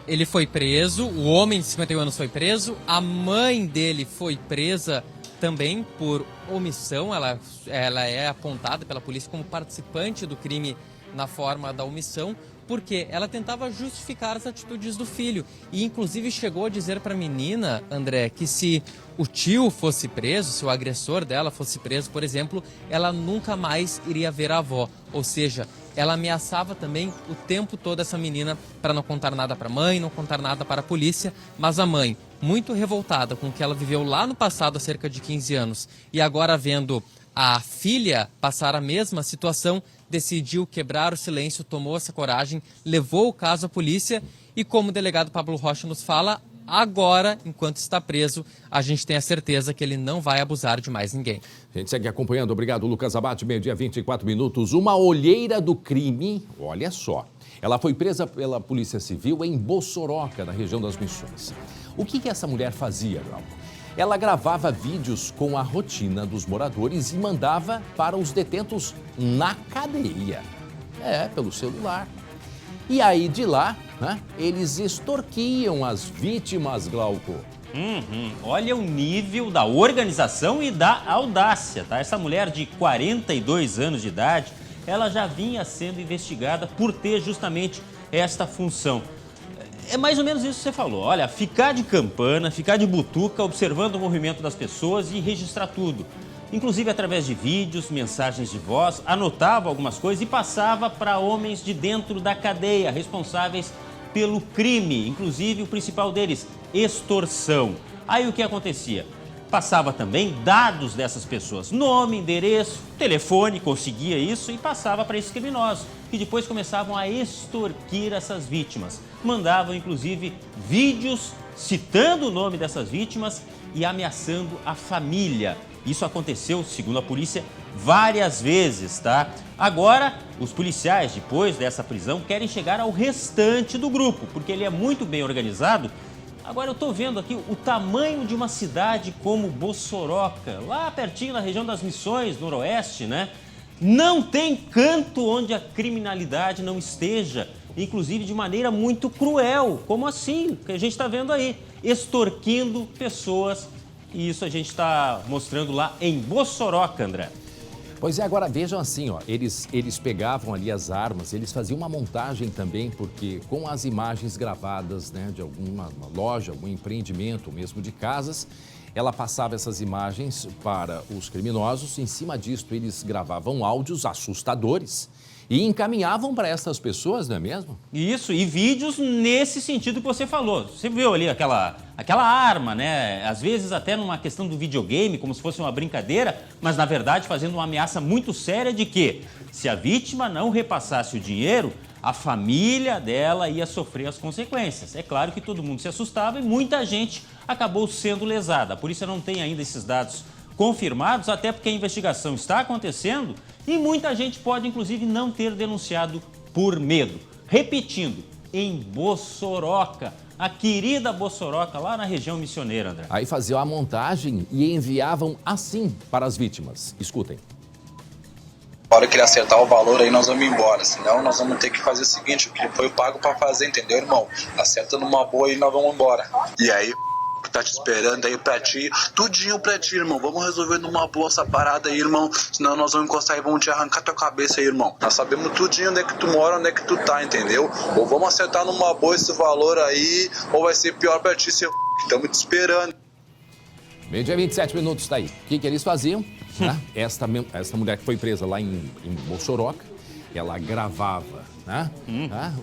Ele foi preso, o homem de 51 anos foi preso, a mãe dele foi presa também por omissão. Ela é apontada pela polícia como participante do crime na forma da omissão, porque ela tentava justificar as atitudes do filho. E inclusive chegou a dizer para a menina, André, que se o tio fosse preso, se o agressor dela fosse preso, por exemplo, ela nunca mais iria ver a avó. Ou seja, ela ameaçava também o tempo todo essa menina para não contar nada para a mãe, não contar nada para a polícia. Mas a mãe, muito revoltada com o que ela viveu lá no passado há cerca de 15 anos e agora vendo a filha passar a mesma situação, decidiu quebrar o silêncio, tomou essa coragem, levou o caso à polícia e, como o delegado Pablo Rocha nos fala, agora, enquanto está preso, a gente tem a certeza que ele não vai abusar de mais ninguém. A gente segue acompanhando. Obrigado, Lucas Abate. Meio-dia, 24 minutos. Uma olheira do crime, olha só. Ela foi presa pela Polícia Civil em Bossoroca, na região das Missões. O que essa mulher fazia, Glauco? Ela gravava vídeos com a rotina dos moradores e mandava para os detentos na cadeia. Pelo celular. E aí, de lá, né, eles extorquiam as vítimas, Glauco. Olha o nível da organização e da audácia, tá? Essa mulher de 42 anos de idade, ela já vinha sendo investigada por ter justamente esta função. É mais ou menos isso que você falou. Olha, ficar de campana, ficar de butuca, observando o movimento das pessoas e registrar tudo. Inclusive através de vídeos, mensagens de voz, anotava algumas coisas e passava para homens de dentro da cadeia, responsáveis pelo crime, inclusive o principal deles, extorsão. Aí o que acontecia? Passava também dados dessas pessoas, nome, endereço, telefone, conseguia isso e passava para esses criminosos, que depois começavam a extorquir essas vítimas. Mandavam, inclusive, vídeos citando o nome dessas vítimas e ameaçando a família. Isso aconteceu, segundo a polícia, várias vezes, tá? Agora, os policiais, depois dessa prisão, querem chegar ao restante do grupo, porque ele é muito bem organizado. Agora eu estou vendo aqui o tamanho de uma cidade como Bossoroca, lá pertinho na região das Missões, noroeste, né? Não tem canto onde a criminalidade não esteja, inclusive de maneira muito cruel. Como assim? Que a gente está vendo aí, extorquindo pessoas. E isso a gente está mostrando lá em Bossoroca, André. Pois é, agora vejam assim, ó, eles pegavam ali as armas, eles faziam uma montagem também, porque com as imagens gravadas, né, de alguma loja, algum empreendimento, mesmo de casas, ela passava essas imagens para os criminosos. Em cima disso, eles gravavam áudios assustadores e encaminhavam para essas pessoas, não é mesmo? Isso, e vídeos nesse sentido que você falou. Você viu ali aquela arma, né? Às vezes até numa questão do videogame, como se fosse uma brincadeira, mas na verdade fazendo uma ameaça muito séria de que, se a vítima não repassasse o dinheiro, a família dela ia sofrer as consequências. É claro que todo mundo se assustava e muita gente acabou sendo lesada. A polícia não tem ainda esses dados confirmados, até porque a investigação está acontecendo e muita gente pode, inclusive, não ter denunciado por medo. Repetindo, em Bossoroca, a querida Bossoroca, lá na região missioneira, André. Aí faziam a montagem e enviavam assim para as vítimas. Escutem. Na hora que ele acertar o valor aí, nós vamos embora. Senão, nós vamos ter que fazer o seguinte, o que foi pago para fazer, entendeu, irmão? Acerta numa boa e nós vamos embora. E aí, que tá te esperando aí pra ti, tudinho pra ti, irmão. Vamos resolver numa boa essa parada aí, irmão. Senão nós vamos encostar e vamos te arrancar tua cabeça aí, irmão. Nós sabemos tudinho onde é que tu mora, onde é que tu tá, entendeu? Ou vamos acertar numa boa esse valor aí, ou vai ser pior pra ti, seu que estamos te esperando. Meio-dia, 27 minutos, tá aí. O que eles faziam? Né? Esta mulher que foi presa lá em Bossoroca, ela gravava, né?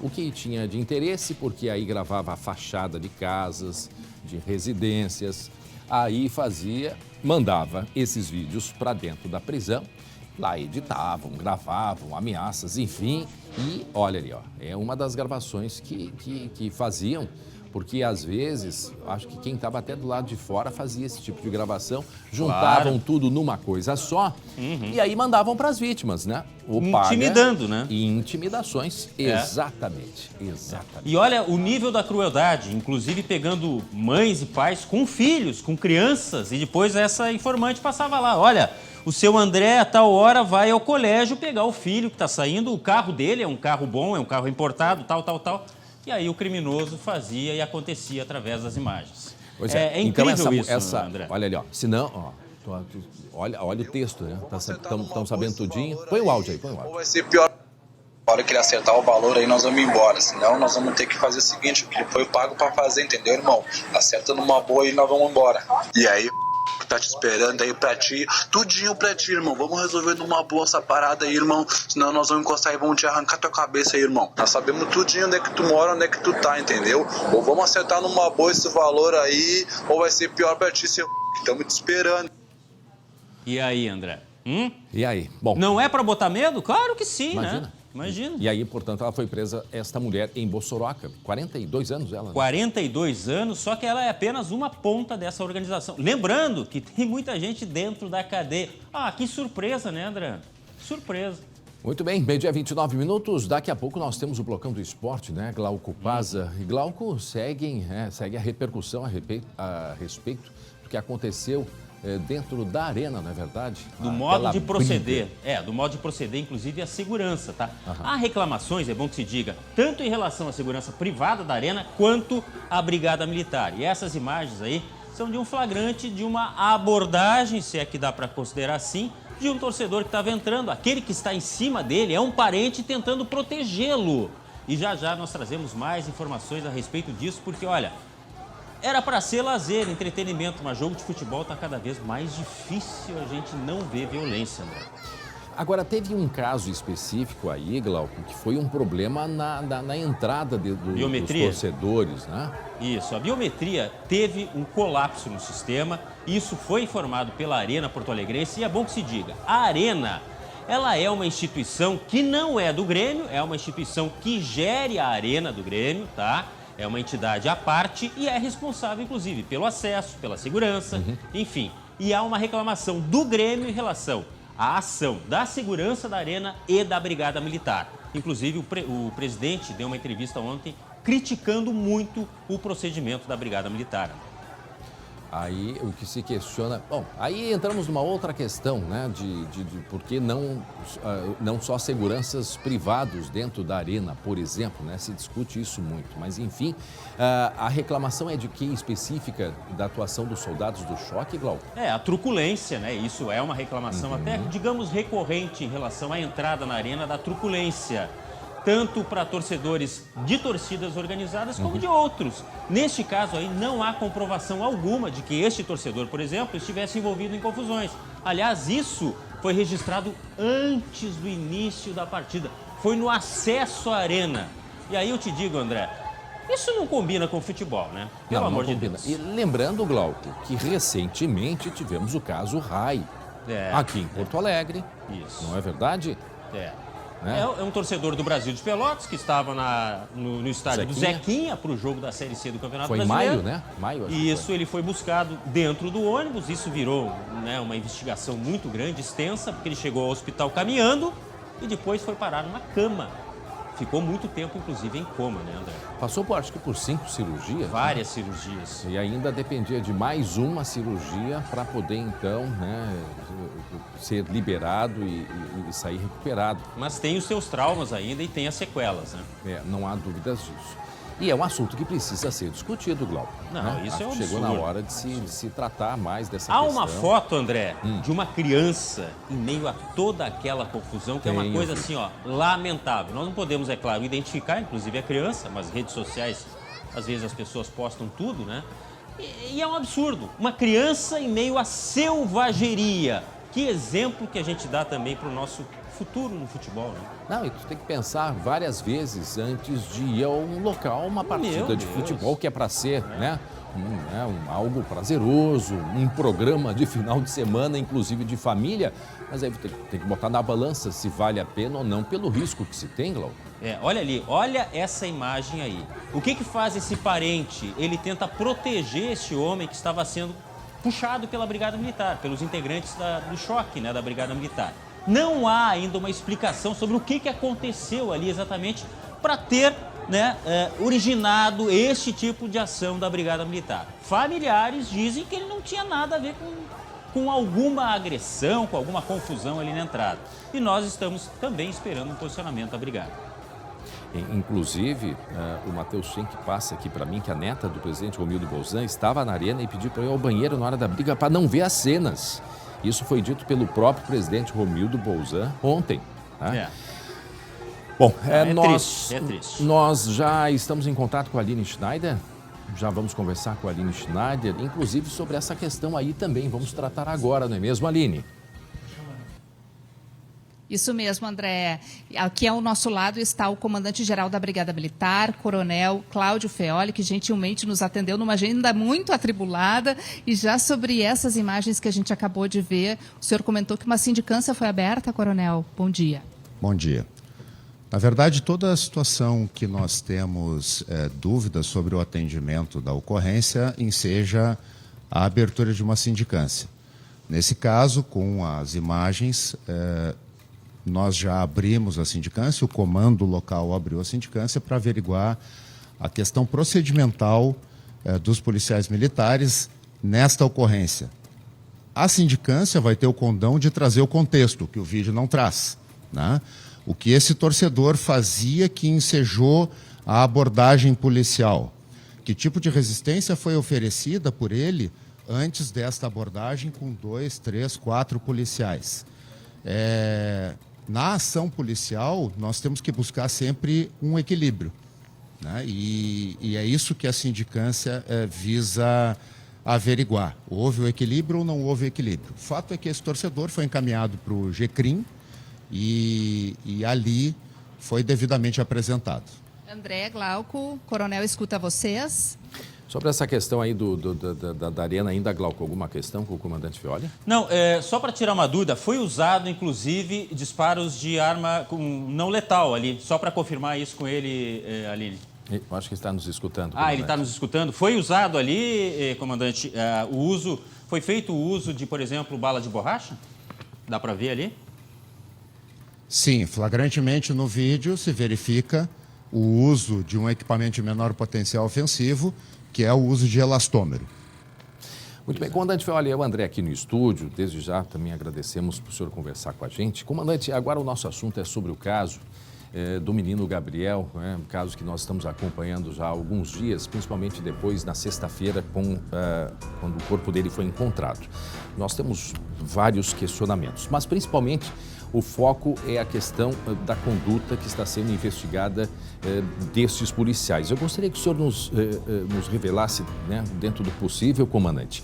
O que tinha de interesse, porque aí gravava a fachada de casas, de residências, aí mandava esses vídeos para dentro da prisão lá editavam, gravavam, ameaças, enfim. E olha ali, ó, é uma das gravações que faziam, porque às vezes, acho que quem estava até do lado de fora fazia esse tipo de gravação, juntavam tudo numa coisa só e aí mandavam para as vítimas, né? Intimidando, né? E intimidações, exatamente. E olha o nível da crueldade, inclusive pegando mães e pais com filhos, com crianças, e depois essa informante passava lá, olha, o seu André a tal hora vai ao colégio pegar o filho que está saindo, o carro dele é um carro bom, é um carro importado, tal. E aí o criminoso fazia e acontecia através das imagens. Pois é incrível então isso, André. Olha ali, ó. Se não, ó, olha o texto, né? Estão sabendo tudinho. Põe o áudio aí, põe o áudio. Ou vai ser pior. Na hora que ele acertar o valor aí, nós vamos embora. Senão, nós vamos ter que fazer o seguinte, o que ele foi pago pra fazer, entendeu, irmão? Acerta numa boa e nós vamos embora. E aí, que tá te esperando aí pra ti, tudinho pra ti, irmão. Vamos resolver numa boa essa parada aí, irmão. Senão nós vamos encostar e vamos te arrancar tua cabeça aí, irmão. Nós sabemos tudinho onde é que tu mora, onde é que tu tá, entendeu? Ou vamos acertar numa boa esse valor aí, ou vai ser pior pra ti, seu que estamos te esperando. E aí, André? E aí? Bom, não é pra botar medo? Claro que sim, imagina. né? Imagina. E aí, portanto, ela foi presa, esta mulher, em Bossoroca. 42 anos ela. Né? 42 anos, só que ela é apenas uma ponta dessa organização. Lembrando que tem muita gente dentro da cadeia. Ah, que surpresa, né, André? Surpresa. Muito bem, meio-dia 29 minutos. Daqui a pouco nós temos o Blocão do Esporte, né? Glauco Paza e Glauco segue a repercussão a respeito do que aconteceu dentro da arena, não é verdade? Do modo de proceder. Do modo de proceder, inclusive a segurança, tá? Há reclamações, é bom que se diga, tanto em relação à segurança privada da arena, quanto à Brigada Militar. E essas imagens aí são de um flagrante, de uma abordagem, se é que dá para considerar assim, de um torcedor que estava entrando. Aquele que está em cima dele é um parente tentando protegê-lo. E já já nós trazemos mais informações a respeito disso, porque, olha, era para ser lazer, entretenimento, mas jogo de futebol está cada vez mais difícil a gente não ver violência, André. Agora, teve um caso específico aí, Glauco, que foi um problema na entrada dos torcedores, né? Isso, a biometria teve um colapso no sistema, isso foi informado pela Arena Porto Alegrense, e é bom que se diga, a Arena, ela é uma instituição que não é do Grêmio, é uma instituição que gere a Arena do Grêmio, tá? É uma entidade à parte e é responsável, inclusive, pelo acesso, pela segurança, enfim. E há uma reclamação do Grêmio em relação à ação da segurança da Arena e da Brigada Militar. Inclusive, o presidente deu uma entrevista ontem criticando muito o procedimento da Brigada Militar. Aí o que se questiona... Bom, aí entramos numa outra questão, né? De por que não só seguranças privados dentro da arena, por exemplo, né? Se discute isso muito. Mas, enfim, a reclamação é de que específica da atuação dos soldados do choque, Glauco? A truculência, né? Isso é uma reclamação até, digamos, recorrente em relação à entrada na arena da truculência. Tanto para torcedores de torcidas organizadas como de outros. Neste caso aí, não há comprovação alguma de que este torcedor, por exemplo, estivesse envolvido em confusões. Aliás, isso foi registrado antes do início da partida. Foi no acesso à arena. E aí eu te digo, André, isso não combina com o futebol, né? Pelo amor de Deus. E lembrando, Glauco, que recentemente tivemos o caso Rai, aqui em Porto Alegre. Isso. Não é verdade? É um torcedor do Brasil de Pelotas que estava no estádio do Zequinha para o jogo da Série C do Campeonato Brasileiro. Foi em maio, né? Maio, acho Isso, ele foi buscado dentro do ônibus. Isso virou, né, uma investigação muito grande, extensa, porque ele chegou ao hospital caminhando e depois foi parar numa cama. Ficou muito tempo, inclusive, em coma, né, André? Passou, acho que por 5 cirurgias. Várias cirurgias. E ainda dependia de mais uma cirurgia para poder, então, né, ser liberado e sair recuperado. Mas tem os seus traumas ainda e tem as sequelas, né? Não há dúvidas disso. E é um assunto que precisa ser discutido, Glauco. Não, isso é um absurdo. Chegou na hora de se tratar mais dessa questão. Há uma foto, André, de uma criança em meio a toda aquela confusão, que é uma coisa assim, ó, lamentável. Nós não podemos, é claro, identificar, inclusive, a criança, mas redes sociais, às vezes as pessoas postam tudo, né? E é um absurdo. Uma criança em meio à selvageria. Que exemplo que a gente dá também para o nosso futuro no futebol, né? Não, e tu tem que pensar várias vezes antes de ir a um local, uma partida de futebol que é para ser, né, algo prazeroso, um programa de final de semana, inclusive de família, mas aí tem que botar na balança se vale a pena ou não, pelo risco que se tem, Glauco. Olha ali, olha essa imagem aí. O que faz esse parente? Ele tenta proteger esse homem que estava sendo puxado pela Brigada Militar, pelos integrantes do choque, né, da Brigada Militar. Não há ainda uma explicação sobre o que aconteceu ali exatamente para ter, né, originado este tipo de ação da Brigada Militar. Familiares dizem que ele não tinha nada a ver com alguma agressão, com alguma confusão ali na entrada. E nós estamos também esperando um posicionamento da Brigada. Inclusive, o Matheus Schenck passa aqui para mim que a neta do presidente Romildo Bolzan estava na arena e pediu para ir ao banheiro na hora da briga para não ver as cenas. Isso foi dito pelo próprio presidente Romildo Bolzan ontem. Tá? Bom, triste. Nós já estamos em contato com a Aline Schneider. Já vamos conversar com a Aline Schneider, inclusive sobre essa questão aí também. Vamos tratar agora, não é mesmo, Aline? Isso mesmo, André. Aqui ao nosso lado está o comandante-geral da Brigada Militar, Coronel Cláudio Feoli, que gentilmente nos atendeu numa agenda muito atribulada. E já sobre essas imagens que a gente acabou de ver, o senhor comentou que uma sindicância foi aberta, Coronel. Bom dia. Bom dia. Na verdade, toda a situação que nós temos dúvidas sobre o atendimento da ocorrência enseja a abertura de uma sindicância. Nesse caso, com as imagens, nós já abrimos a sindicância, o comando local abriu a sindicância para averiguar a questão procedimental dos policiais militares nesta ocorrência. A sindicância vai ter o condão de trazer o contexto, que o vídeo não traz, né? O que esse torcedor fazia que ensejou a abordagem policial. Que tipo de resistência foi oferecida por ele antes desta abordagem com 2, 3, 4 policiais. Na ação policial, nós temos que buscar sempre um equilíbrio, né? E é isso que a sindicância visa averiguar. Houve o equilíbrio ou não houve equilíbrio? O fato é que esse torcedor foi encaminhado para o GCRIM e ali foi devidamente apresentado. André, Glauco, Coronel, escuta vocês. Sobre essa questão aí da arena ainda, Glauco, alguma questão com o comandante Feoli? Não, só para tirar uma dúvida, foi usado, inclusive, disparos de arma não letal ali, só para confirmar isso com ele, Aline. Eu acho que está nos escutando. Ele está nos escutando. Foi usado ali, comandante, foi feito o uso de, por exemplo, bala de borracha? Dá para ver ali? Sim, flagrantemente no vídeo se verifica o uso de um equipamento de menor potencial ofensivo, que é o uso de elastômero. Muito bem, comandante Feoli, é o André aqui no estúdio. Desde já também agradecemos por o senhor conversar com a gente. Comandante, agora o nosso assunto é sobre o caso do menino Gabriel, um caso que nós estamos acompanhando já há alguns dias, principalmente depois, na sexta-feira, quando o corpo dele foi encontrado. Nós temos vários questionamentos, mas principalmente o foco é a questão da conduta que está sendo investigada destes policiais. Eu gostaria que o senhor nos revelasse, né, dentro do possível, comandante,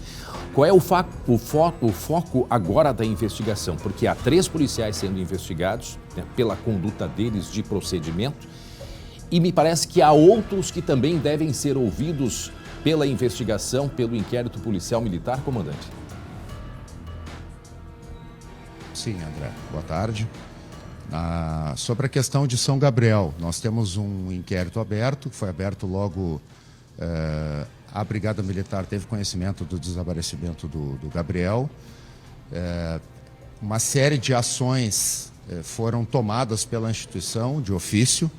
qual é o foco agora da investigação, porque há 3 policiais sendo investigados, né, pela conduta deles de procedimento, e me parece que há outros que também devem ser ouvidos pela investigação, pelo inquérito policial militar, comandante. Sim, André. Boa tarde. Sobre a questão de São Gabriel, nós temos um inquérito aberto, que foi aberto logo a Brigada Militar teve conhecimento do desaparecimento do Gabriel. Uma série de ações foram tomadas pela instituição de ofício,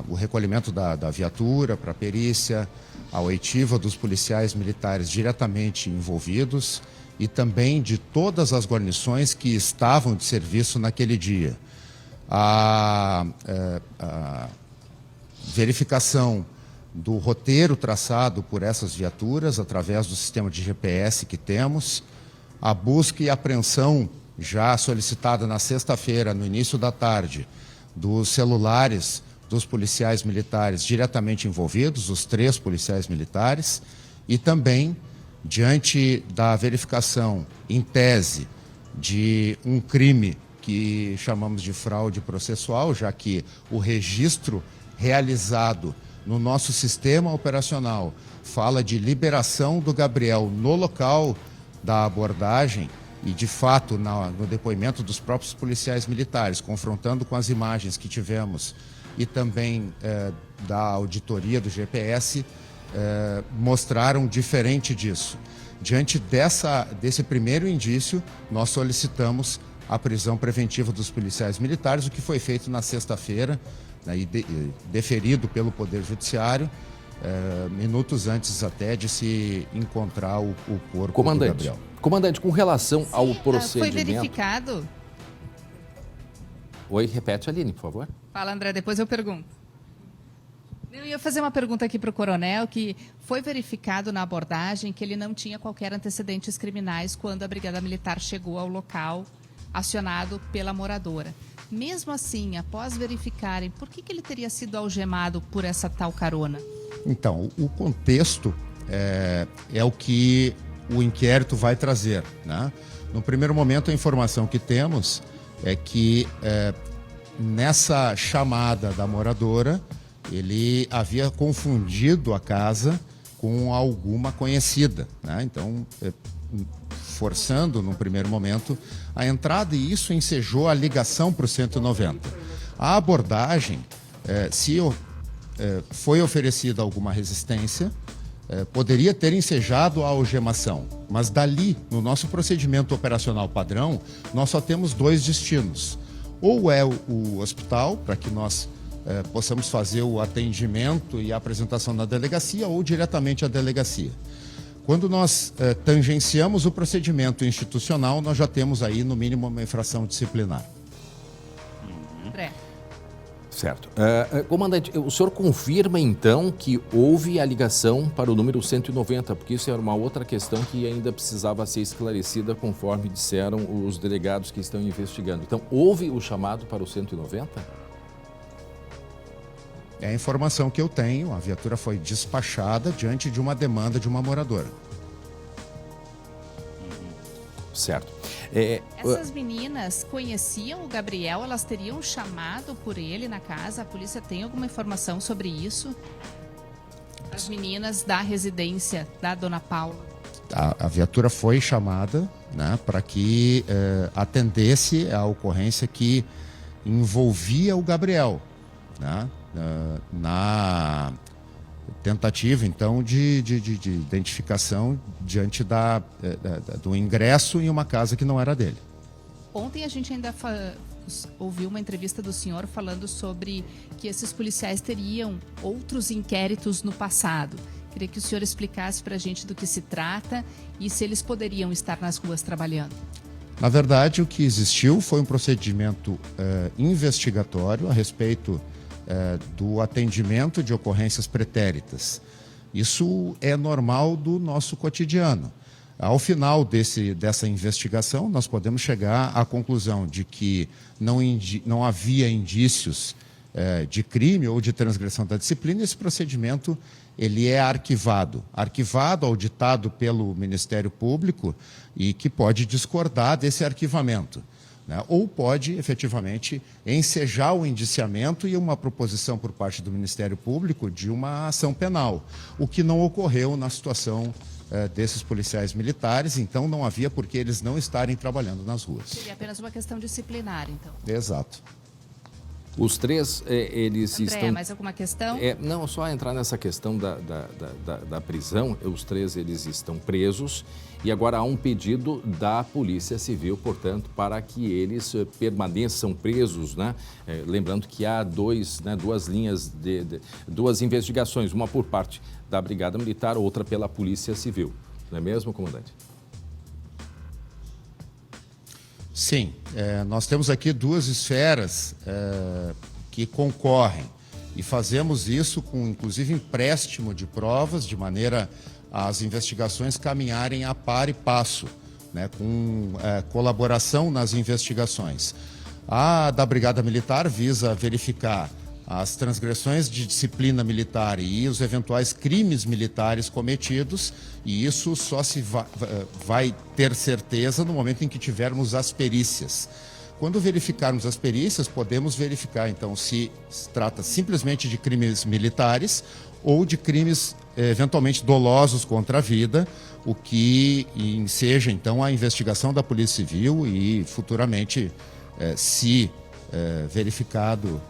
o recolhimento da viatura para a perícia, a oitiva dos policiais militares diretamente envolvidos, e também de todas as guarnições que estavam de serviço naquele dia. A verificação do roteiro traçado por essas viaturas através do sistema de GPS que temos, a busca e apreensão já solicitada na sexta-feira, no início da tarde, dos celulares dos policiais militares diretamente envolvidos, os 3 policiais militares, e também diante da verificação, em tese, de um crime que chamamos de fraude processual, já que o registro realizado no nosso sistema operacional fala de liberação do Gabriel no local da abordagem e, de fato, no depoimento dos próprios policiais militares, confrontando com as imagens que tivemos e também da auditoria do GPS, mostraram diferente disso. Diante desse primeiro indício, nós solicitamos a prisão preventiva dos policiais militares, o que foi feito na sexta-feira, né, e deferido pelo Poder Judiciário, minutos antes até de se encontrar o corpo do Gabriel. Comandante, com relação ao procedimento... Foi verificado? Oi, repete, Aline, por favor. Fala, André, depois eu pergunto. Eu ia fazer uma pergunta aqui para o coronel, que foi verificado na abordagem que ele não tinha qualquer antecedentes criminais quando a Brigada Militar chegou ao local acionado pela moradora. Mesmo assim, após verificarem, por que ele teria sido algemado por essa tal carona? Então, o contexto é o que o inquérito vai trazer, né? No primeiro momento, a informação que temos é que nessa chamada da moradora, ele havia confundido a casa com alguma conhecida, né? Então, forçando, no primeiro momento, a entrada, e isso ensejou a ligação para o 190. A abordagem, se foi oferecida alguma resistência, poderia ter ensejado a algemação, mas dali, no nosso procedimento operacional padrão, nós só temos dois destinos. Ou é o hospital, para que nós possamos fazer o atendimento e a apresentação na delegacia, ou diretamente à delegacia. Quando nós tangenciamos o procedimento institucional, nós já temos aí, no mínimo, uma infração disciplinar. André. Certo. Comandante, o senhor confirma, então, que houve a ligação para o número 190, porque isso era uma outra questão que ainda precisava ser esclarecida, conforme disseram os delegados que estão investigando. Então, houve o chamado para o 190? É a informação que eu tenho. A viatura foi despachada diante de uma demanda de uma moradora. Certo. Essas meninas conheciam o Gabriel? Elas teriam chamado por ele na casa? A polícia tem alguma informação sobre isso? As meninas da residência da Dona Paula. A viatura foi chamada, né, para que atendesse a ocorrência que envolvia o Gabriel, né, na tentativa, então, de identificação diante do ingresso em uma casa que não era dele. Ontem a gente ainda ouviu uma entrevista do senhor falando sobre que esses policiais teriam outros inquéritos no passado. Queria que o senhor explicasse para a gente do que se trata e se eles poderiam estar nas ruas trabalhando. Na verdade, o que existiu foi um procedimento investigatório a respeito do atendimento de ocorrências pretéritas. Isso é normal do nosso cotidiano. Ao final dessa investigação, nós podemos chegar à conclusão de que não havia indícios de crime ou de transgressão da disciplina, e esse procedimento ele é arquivado, auditado pelo Ministério Público, e que pode discordar desse arquivamento, né? Ou pode, efetivamente, ensejar o indiciamento e uma proposição por parte do Ministério Público de uma ação penal, o que não ocorreu na situação desses policiais militares. Então não havia por que eles não estarem trabalhando nas ruas. Seria apenas uma questão disciplinar, então. Exato. Os três, eles André, estão... mais alguma questão? Não, só entrar nessa questão da prisão. Os três, eles estão presos e agora há um pedido da Polícia Civil, portanto, para que eles permaneçam presos, né? Lembrando que há duas linhas, duas investigações, uma por parte da Brigada Militar, outra pela Polícia Civil. Não é mesmo, comandante? Sim, nós temos aqui duas esferas que concorrem e fazemos isso com, inclusive, empréstimo de provas, de maneira as investigações caminharem a par e passo, né, com colaboração nas investigações. A da Brigada Militar visa verificar as transgressões de disciplina militar e os eventuais crimes militares cometidos, e isso só se vai ter certeza no momento em que tivermos as perícias. Quando verificarmos as perícias, podemos verificar, então, se trata simplesmente de crimes militares ou de crimes eventualmente dolosos contra a vida, o que enseja então a investigação da Polícia Civil e futuramente, se verificado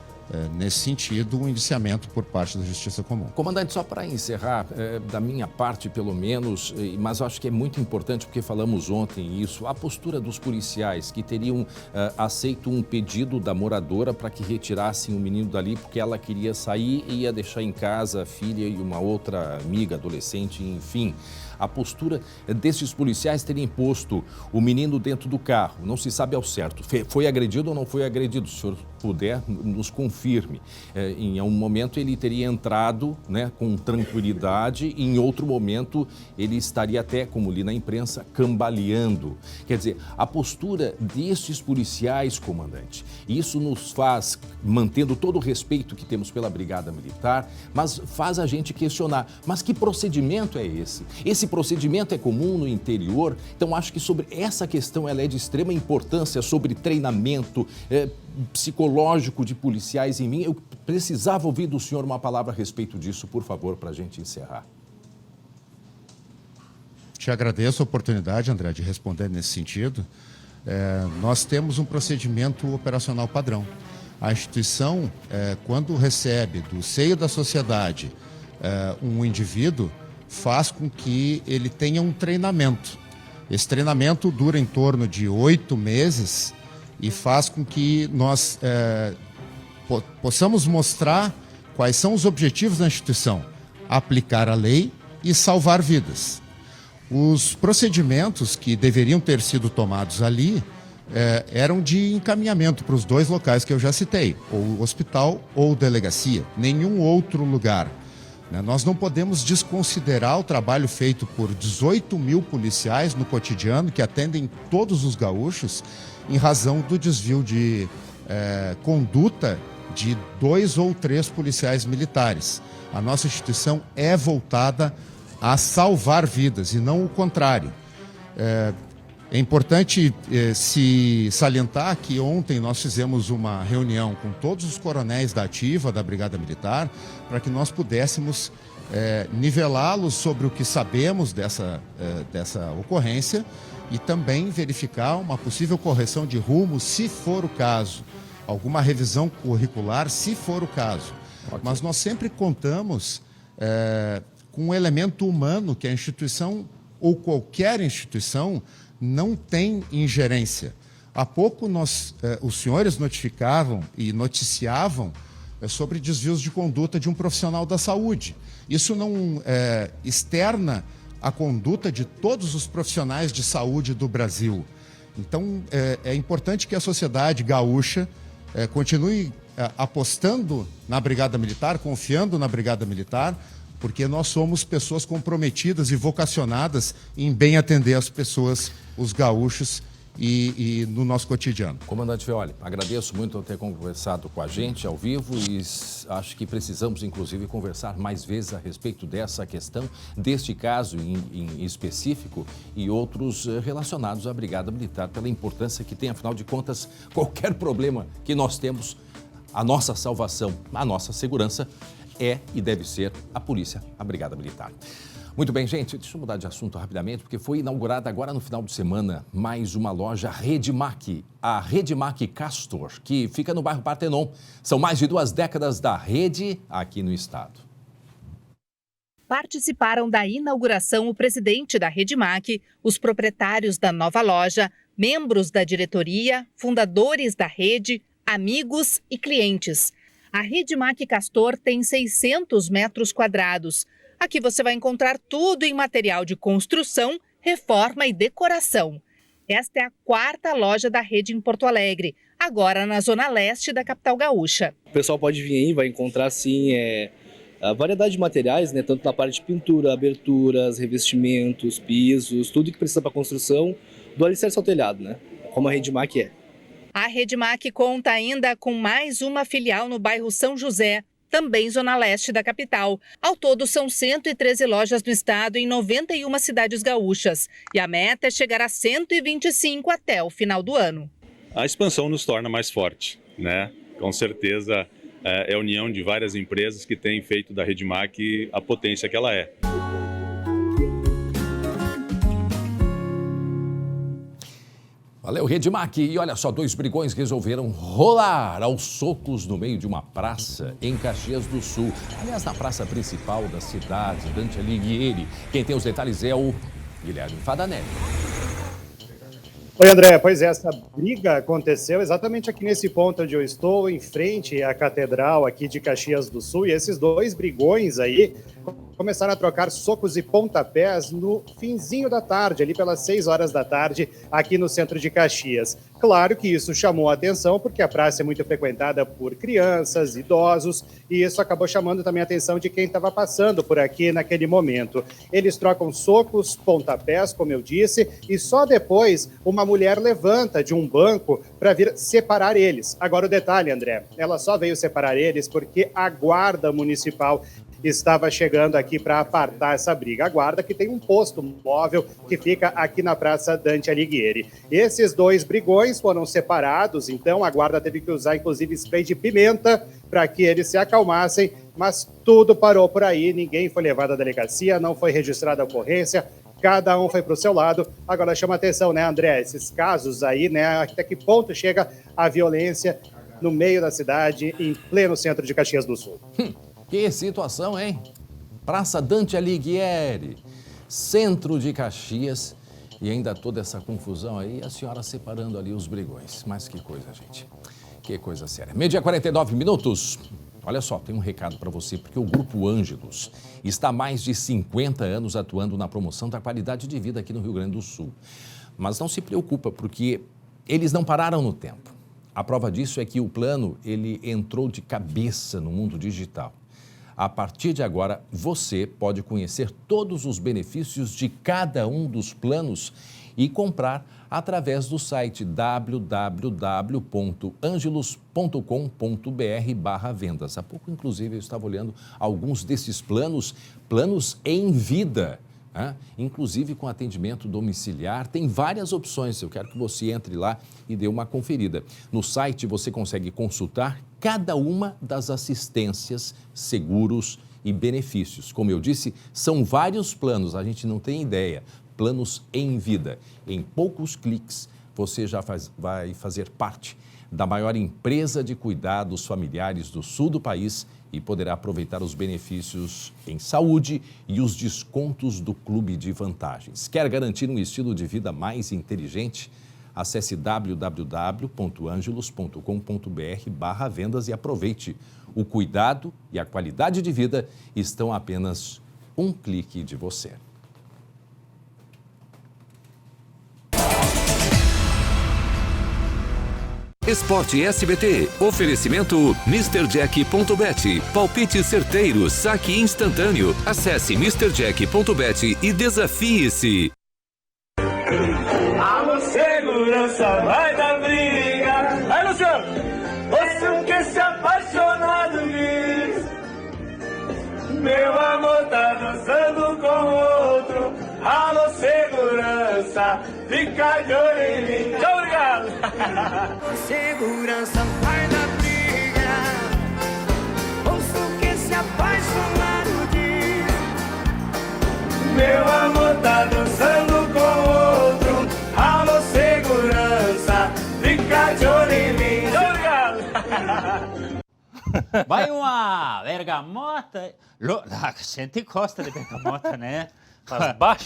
nesse sentido, um indiciamento por parte da Justiça Comum. Comandante, só para encerrar, da minha parte pelo menos, mas eu acho que é muito importante porque falamos ontem isso, a postura dos policiais que teriam aceito um pedido da moradora para que retirassem o menino dali porque ela queria sair e ia deixar em casa a filha e uma outra amiga, adolescente, enfim. A postura desses policiais terem posto o menino dentro do carro, não se sabe ao certo. Foi agredido ou não foi agredido? Se o senhor puder, nos confirme. Em um momento ele teria entrado, né, com tranquilidade, e em outro momento ele estaria até, como li na imprensa, cambaleando. Quer dizer, a postura destes policiais, comandante, isso nos faz, mantendo todo o respeito que temos pela Brigada Militar, mas faz a gente questionar, mas que procedimento é esse? Esse procedimento é comum no interior? Então acho que sobre essa questão ela é de extrema importância, sobre treinamento psicológico de policiais em mim. Eu precisava ouvir do senhor uma palavra a respeito disso, por favor, para a gente encerrar. Te agradeço a oportunidade, André, de responder nesse sentido. Nós temos um procedimento operacional padrão. A instituição, quando recebe do seio da sociedade um indivíduo, faz com que ele tenha um treinamento. Esse treinamento dura em torno de 8 meses e faz com que nós possamos mostrar quais são os objetivos da instituição: aplicar a lei e salvar vidas. Os procedimentos que deveriam ter sido tomados ali eram de encaminhamento para os 2 locais que eu já citei, ou o hospital ou delegacia, nenhum outro lugar. Nós não podemos desconsiderar o trabalho feito por 18 mil policiais no cotidiano, que atendem todos os gaúchos, em razão do desvio de conduta de 2 ou 3 policiais militares. A nossa instituição é voltada a salvar vidas e não o contrário. É importante se salientar que ontem nós fizemos uma reunião com todos os coronéis da ativa da Brigada Militar para que nós pudéssemos nivelá-los sobre o que sabemos dessa ocorrência e também verificar uma possível correção de rumo, se for o caso, alguma revisão curricular, se for o caso. Okay. Mas nós sempre contamos com um elemento humano que a instituição ou qualquer instituição não tem ingerência. Há pouco os senhores notificavam e noticiavam sobre desvios de conduta de um profissional da saúde. Isso não externa a conduta de todos os profissionais de saúde do Brasil. Então, é importante que a sociedade gaúcha continue apostando na Brigada Militar, confiando na Brigada Militar, porque nós somos pessoas comprometidas e vocacionadas em bem atender as pessoas, os gaúchos e no nosso cotidiano. Comandante Feoli, agradeço muito por ter conversado com a gente ao vivo e acho que precisamos, inclusive, conversar mais vezes a respeito dessa questão, deste caso em específico e outros relacionados à Brigada Militar, pela importância que tem, afinal de contas, qualquer problema que nós temos, a nossa salvação, a nossa segurança é e deve ser a polícia, a Brigada Militar. Muito bem, gente, deixa eu mudar de assunto rapidamente, porque foi inaugurada agora no final de semana mais uma loja Redmac, a Redmac Castor, que fica no bairro Partenon. São mais de 2 décadas da rede aqui no estado. Participaram da inauguração o presidente da Redmac, os proprietários da nova loja, membros da diretoria, fundadores da rede, amigos e clientes. A Redmac Castor tem 600 metros quadrados. Aqui você vai encontrar tudo em material de construção, reforma e decoração. Esta é a 4ª loja da rede em Porto Alegre, agora na zona leste da capital gaúcha. O pessoal pode vir aí, vai encontrar sim a variedade de materiais, né, tanto na parte de pintura, aberturas, revestimentos, pisos, tudo que precisa para a construção do alicerce ao telhado, né, como a Redmac é. A Redmac conta ainda com mais uma filial no bairro São José, também zona leste da capital. Ao todo, são 113 lojas no estado em 91 cidades gaúchas. E a meta é chegar a 125 até o final do ano. A expansão nos torna mais forte, né? Com certeza, é a união de várias empresas que têm feito da Redmac a potência que ela é. Valeu, Redmac. E olha só, 2 brigões resolveram rolar aos socos no meio de uma praça em Caxias do Sul. Aliás, na praça principal da cidade, Dante Alighieri. Quem tem os detalhes é o Guilherme Fadanelli. Oi, André. Pois é, essa briga aconteceu exatamente aqui nesse ponto onde eu estou, em frente à Catedral aqui de Caxias do Sul. E esses 2 brigões aí começaram a trocar socos e pontapés no finzinho da tarde, ali pelas 6 horas da tarde, aqui no centro de Caxias. Claro que isso chamou a atenção, porque a praça é muito frequentada por crianças, idosos, e isso acabou chamando também a atenção de quem estava passando por aqui naquele momento. Eles trocam socos, pontapés, como eu disse, e só depois uma mulher levanta de um banco para vir separar eles. Agora o detalhe, André, ela só veio separar eles porque a guarda municipal estava chegando aqui para apartar essa briga. A guarda que tem um posto móvel que fica aqui na Praça Dante Alighieri. Esses 2 brigões foram separados, então a guarda teve que usar inclusive spray de pimenta para que eles se acalmassem, mas tudo parou por aí, ninguém foi levado à delegacia, não foi registrada a ocorrência, cada um foi para o seu lado. Agora chama atenção, né, André, esses casos aí, né, até que ponto chega a violência no meio da cidade, em pleno centro de Caxias do Sul. Que situação, hein? Praça Dante Alighieri, centro de Caxias, e ainda toda essa confusão aí, a senhora separando ali os brigões. Mas que coisa, gente. Que coisa séria. 12h49 minutos. Olha só, tem um recado para você, porque o Grupo Ângelos está há mais de 50 anos atuando na promoção da qualidade de vida aqui no Rio Grande do Sul. Mas não se preocupa, porque eles não pararam no tempo. A prova disso é que o plano, ele entrou de cabeça no mundo digital. A partir de agora, você pode conhecer todos os benefícios de cada um dos planos e comprar através do site www.angelos.com.br/vendas. Há pouco, inclusive, eu estava olhando alguns desses planos em vida, né? Inclusive com atendimento domiciliar. Tem várias opções, eu quero que você entre lá e dê uma conferida. No site você consegue consultar cada uma das assistências, seguros e benefícios. Como eu disse, são vários planos, a gente não tem ideia. Planos em vida. Em poucos cliques, você já vai fazer parte da maior empresa de cuidados familiares do sul do país e poderá aproveitar os benefícios em saúde e os descontos do Clube de Vantagens. Quer garantir um estilo de vida mais inteligente? Acesse www.angelos.com.br/vendas e aproveite. O cuidado e a qualidade de vida estão a apenas um clique de você. Esporte SBT. Oferecimento MrJack.bet. Palpite certeiro, saque instantâneo. Acesse MrJack.bet e desafie-se. Alô, segurança, vai dar briga. Aí, Luciano, você que se apaixonado diz. Meu amor tá dançando com outro. Alô, segurança, fica de olho em mim. Muito obrigado. Segurança, vai dar briga. Ouço que se apaixonado diz. Meu amor tá dançando com outro. Alô, segurança, fica de olho em mim. Muito obrigado. Vai uma bergamota. A gente gosta de bergamota, né?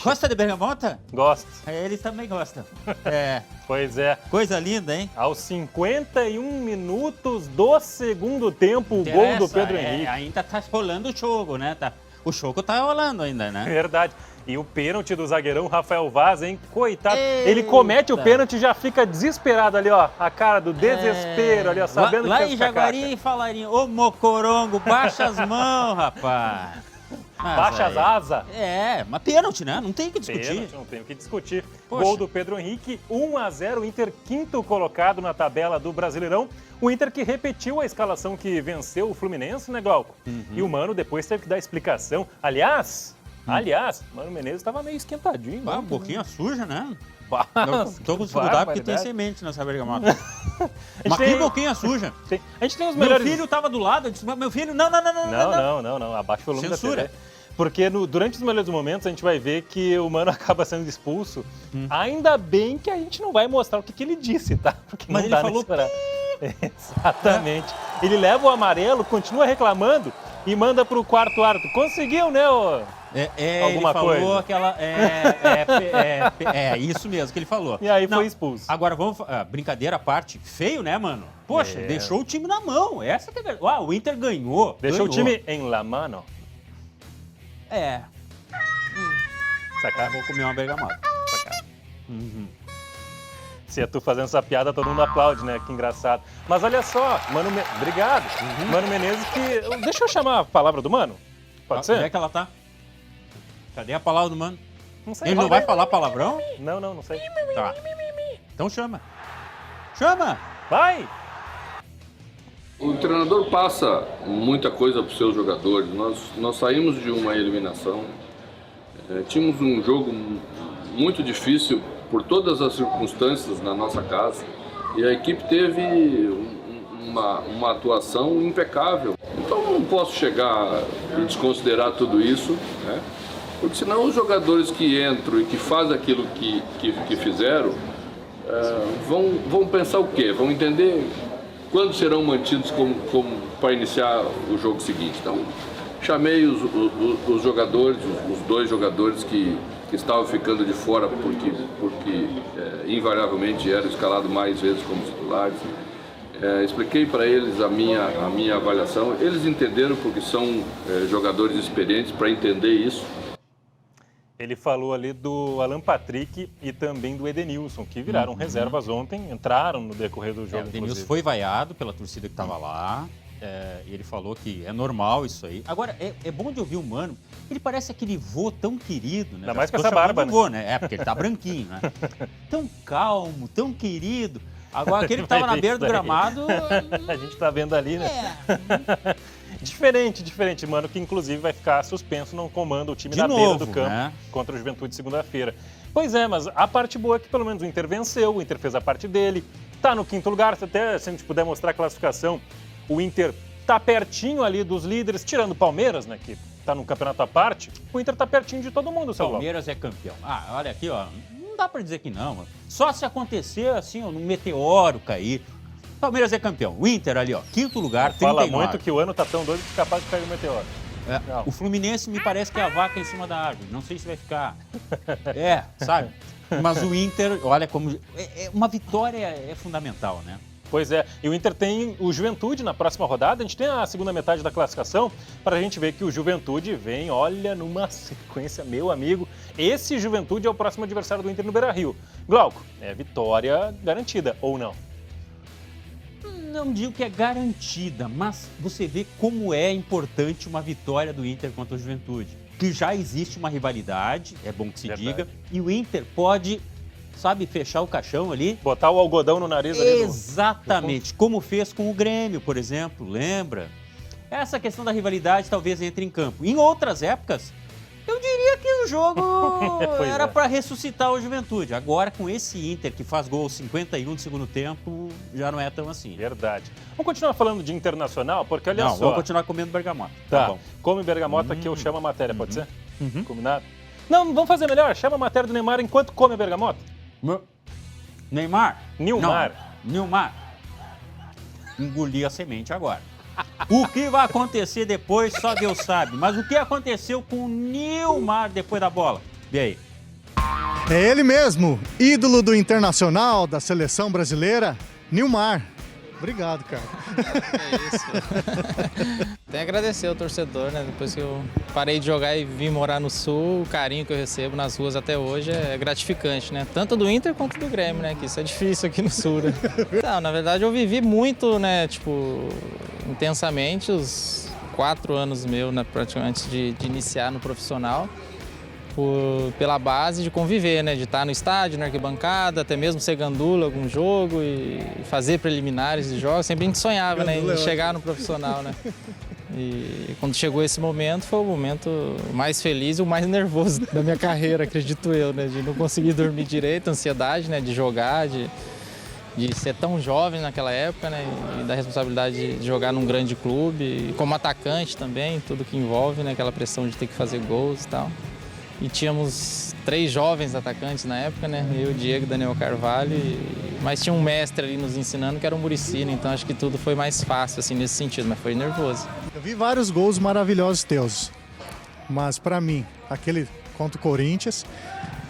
Gosta de bergamota? Gosto. Ele também gosta. É. Pois é. Coisa linda, hein? Aos 51 minutos do segundo tempo, o gol do Pedro Henrique. Ainda tá rolando o jogo, né? O jogo tá rolando ainda, né? Verdade. E o pênalti do zagueirão Rafael Vaz, hein? Coitado. Eita. Ele comete o pênalti e já fica desesperado ali, ó. A cara do desespero ali, ó. Sabendo lá que em Jaguari falariam, ô Mocorongo, baixa as mãos, rapaz. Baixa as asas. É, mas pênalti, né? Não tem o que discutir. Pênalti, não tem o que discutir. Poxa. Gol do Pedro Henrique, 1-0, o Inter quinto colocado na tabela do Brasileirão. O Inter que repetiu a escalação que venceu o Fluminense, né, Glauco? E o Mano depois teve que dar explicação. Aliás, Mano Menezes estava meio esquentadinho. Um pouquinho suja, né? Tô com dificuldade porque tem semente nessa bergamota. Mas que boquinha suja. Sim. A gente tem os Meu melhores... filho tava do lado, eu disse, meu filho, não. Não, abaixa o volume Censura. da TV. Porque durante os melhores momentos a gente vai ver que o Mano acaba sendo expulso. Ainda bem que a gente não vai mostrar o que ele disse, tá? Porque Mas não ele dá falou... Exatamente. Ele leva o amarelo, continua reclamando e manda pro quarto árbitro. Conseguiu, né, alguma ele falou coisa? aquela... isso mesmo que ele falou. E aí foi expulso. Agora, brincadeira à parte. Feio, né, mano? Poxa, deixou o time na mão. Essa que é verdade. O Inter ganhou. Deixou o time em la mano. Sacar. Vou comer uma bergamota. Sacar. Se é tu fazendo essa piada, todo mundo aplaude, né? Que engraçado. Mas olha só, obrigado. Mano Menezes que... Deixa eu chamar a palavra do Mano. Pode ser? Onde é que ela tá? Cadê a palavra do Mano? Não sei. Ele não vai falar palavrão? Não sei. Tá. Então chama. Chama! Vai! O treinador passa muita coisa para os seus jogadores. Nós saímos de uma eliminação. Tínhamos um jogo muito difícil por todas as circunstâncias na nossa casa. E a equipe teve uma atuação impecável. Então não posso chegar e desconsiderar tudo isso, né? Porque senão os jogadores que entram e que fazem aquilo que fizeram vão pensar o quê? Vão entender quando serão mantidos como para iniciar o jogo seguinte. Então, chamei os jogadores, os dois jogadores que estavam ficando de fora porque invariavelmente eram escalados mais vezes como titulares. Expliquei para eles a minha avaliação. Eles entenderam porque são jogadores experientes para entender isso. Ele falou ali do Alan Patrick e também do Edenilson, que viraram reservas ontem, entraram no decorrer do jogo. O Edenilson foi vaiado pela torcida que estava lá. E ele falou que é normal isso aí. Agora, é bom de ouvir o Mano. Ele parece aquele vô tão querido, né? Ainda mais com essa barba, né? Vô, né? Porque ele tá branquinho, né? Tão calmo, tão querido. Agora, aquele que tava na beira do gramado... A gente tá vendo ali, né? Diferente, Mano, que inclusive vai ficar suspenso, não comanda o time na beira do campo, né? Contra o Juventude segunda-feira. Pois é, mas a parte boa é que pelo menos o Inter venceu, o Inter fez a parte dele, tá no 5º lugar, até se a gente puder mostrar a classificação, o Inter tá pertinho ali dos líderes, tirando o Palmeiras, né, que tá no campeonato à parte, o Inter tá pertinho de todo mundo, seu Palmeiras é campeão. Olha aqui, ó, não dá pra dizer que não, mano. Só se acontecer assim, ó, num meteoro cair. Palmeiras é campeão. O Inter ali, ó, 5º lugar, 39. Fala muito que o ano tá tão doido que é capaz de cair o meteoro. O Fluminense me parece que é a vaca em cima da árvore. Não sei se vai ficar. Sabe? Mas o Inter, olha como... uma vitória é fundamental, né? Pois é, e o Inter tem o Juventude na próxima rodada, a gente tem a segunda metade da classificação, para a gente ver que o Juventude vem, olha, numa sequência, meu amigo, esse Juventude é o próximo adversário do Inter no Beira-Rio. Glauco, é vitória garantida, ou não? Não digo que é garantida, mas você vê como é importante uma vitória do Inter contra o Juventude. Que já existe uma rivalidade, é bom que se diga, e o Inter pode... sabe, fechar o caixão ali. Botar o algodão no nariz ali. Exatamente, como fez com o Grêmio, por exemplo, lembra? Essa questão da rivalidade talvez entre em campo. Em outras épocas, eu diria que o jogo era para ressuscitar o Juventude. Agora, com esse Inter que faz gol 51 do segundo tempo, já não é tão assim. Verdade. Vamos continuar falando de Internacional, porque olha só... Vamos continuar comendo bergamota. Tá bom. Come bergamota que eu chamo a matéria, pode ser? Combinado? Não, vamos fazer melhor. Chama a matéria do Neymar enquanto come a bergamota. Neymar? Nilmar. Nilmar. Engoli a semente agora. O que vai acontecer depois, só Deus sabe. Mas o que aconteceu com o Nilmar depois da bola? Vê aí. É ele mesmo, ídolo do Internacional, da seleção brasileira, Nilmar. Obrigado, cara. É isso. Tem que agradecer ao torcedor, né? Depois que eu parei de jogar e vim morar no Sul, o carinho que eu recebo nas ruas até hoje é gratificante, né? Tanto do Inter quanto do Grêmio, né? Que isso é difícil aqui no Sul, né? Então, na verdade, eu vivi muito, né? Tipo, intensamente os 4 anos meus, né? Praticamente de iniciar no profissional. Pela base de conviver, né? De estar no estádio, na arquibancada, até mesmo ser gandula algum jogo e fazer preliminares de jogos. Sempre a gente sonhava, né? Em chegar no profissional, né? E quando chegou esse momento, foi o momento mais feliz e o mais nervoso da minha carreira, acredito eu, né? De não conseguir dormir direito, ansiedade, né? De jogar, de ser tão jovem naquela época, né? E da responsabilidade de jogar num grande clube, e como atacante também, tudo que envolve, né? Aquela pressão de ter que fazer gols e tal. E tínhamos 3 jovens atacantes na época, né? Eu, Diego e Daniel Carvalho, mas tinha um mestre ali nos ensinando que era o Muricy, né? Então acho que tudo foi mais fácil, assim, nesse sentido, mas foi nervoso. Eu vi vários gols maravilhosos teus, mas pra mim, aquele contra o Corinthians,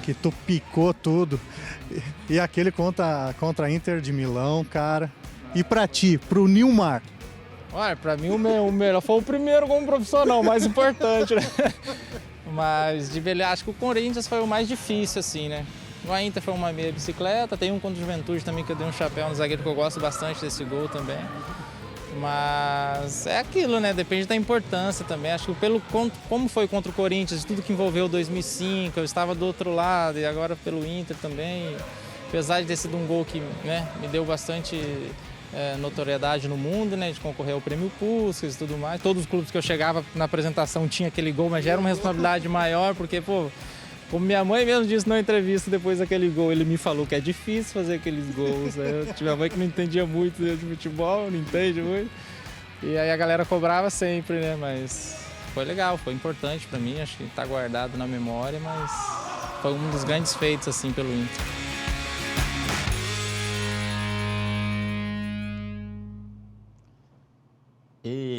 que tu picou tudo, e aquele contra a Inter de Milão, cara. E pra ti, pro Nilmar? Olha, pra mim o melhor foi o primeiro como profissional, o mais importante, né? Mas acho que o Corinthians foi o mais difícil, assim, né? O Inter foi uma meia bicicleta, tem um contra o Juventude também que eu dei um chapéu no zagueiro que eu gosto bastante desse gol também. Mas é aquilo, né? Depende da importância também. Acho que como foi contra o Corinthians, tudo que envolveu 2005, eu estava do outro lado e agora pelo Inter também. Apesar de ter sido um gol que, né, me deu bastante notoriedade no mundo, né? De concorrer ao Prêmio Puskas e tudo mais. Todos os clubes que eu chegava na apresentação tinha aquele gol, mas já era uma responsabilidade maior, porque, pô, como minha mãe mesmo disse na entrevista depois daquele gol, ele me falou que é difícil fazer aqueles gols. Né? Eu tive uma mãe que não entendia muito de futebol, não entende muito. E aí a galera cobrava sempre, né? Mas foi legal, foi importante pra mim, acho que tá guardado na memória, mas foi um dos grandes feitos, assim, pelo Inter.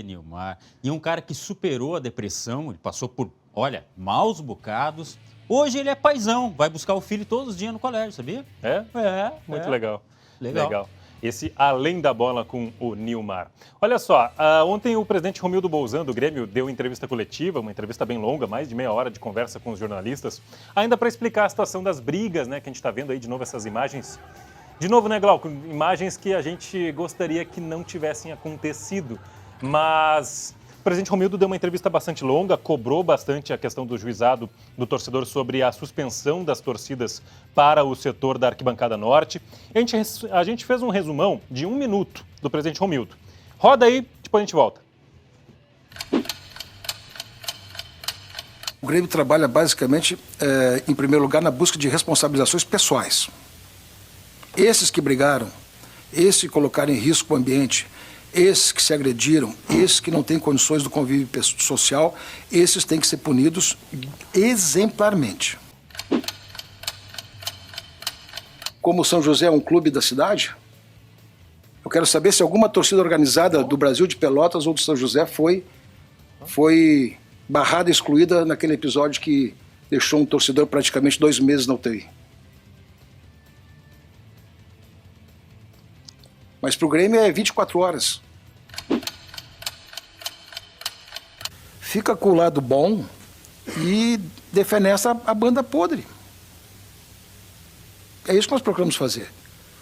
Nilmar. E um cara que superou a depressão, ele passou por, olha, maus bocados. Hoje ele é paizão, vai buscar o filho todos os dias no colégio, sabia? Muito legal. Legal. Esse Além da Bola com o Nilmar. Olha só, ontem o presidente Romildo Bolzan, do Grêmio, deu entrevista coletiva, uma entrevista bem longa, mais de meia hora de conversa com os jornalistas, ainda para explicar a situação das brigas, né, que a gente está vendo aí de novo essas imagens. De novo, né, Glauco? Imagens que a gente gostaria que não tivessem acontecido. Mas o presidente Romildo deu uma entrevista bastante longa, cobrou bastante a questão do juizado do torcedor sobre a suspensão das torcidas para o setor da arquibancada norte. A gente fez um resumão de 1 minuto do presidente Romildo. Roda aí, depois a gente volta. O Grêmio trabalha basicamente, em primeiro lugar, na busca de responsabilizações pessoais. Esses que brigaram, esses que colocaram em risco o ambiente, esses que se agrediram, esses que não têm condições do convívio social, esses têm que ser punidos exemplarmente. Como o São José é um clube da cidade, eu quero saber se alguma torcida organizada do Brasil de Pelotas ou do São José foi barrada, excluída naquele episódio que deixou um torcedor praticamente 2 meses na UTI. Mas para o Grêmio é 24 horas. Fica com o lado bom e defenece a banda podre. É isso que nós procuramos fazer.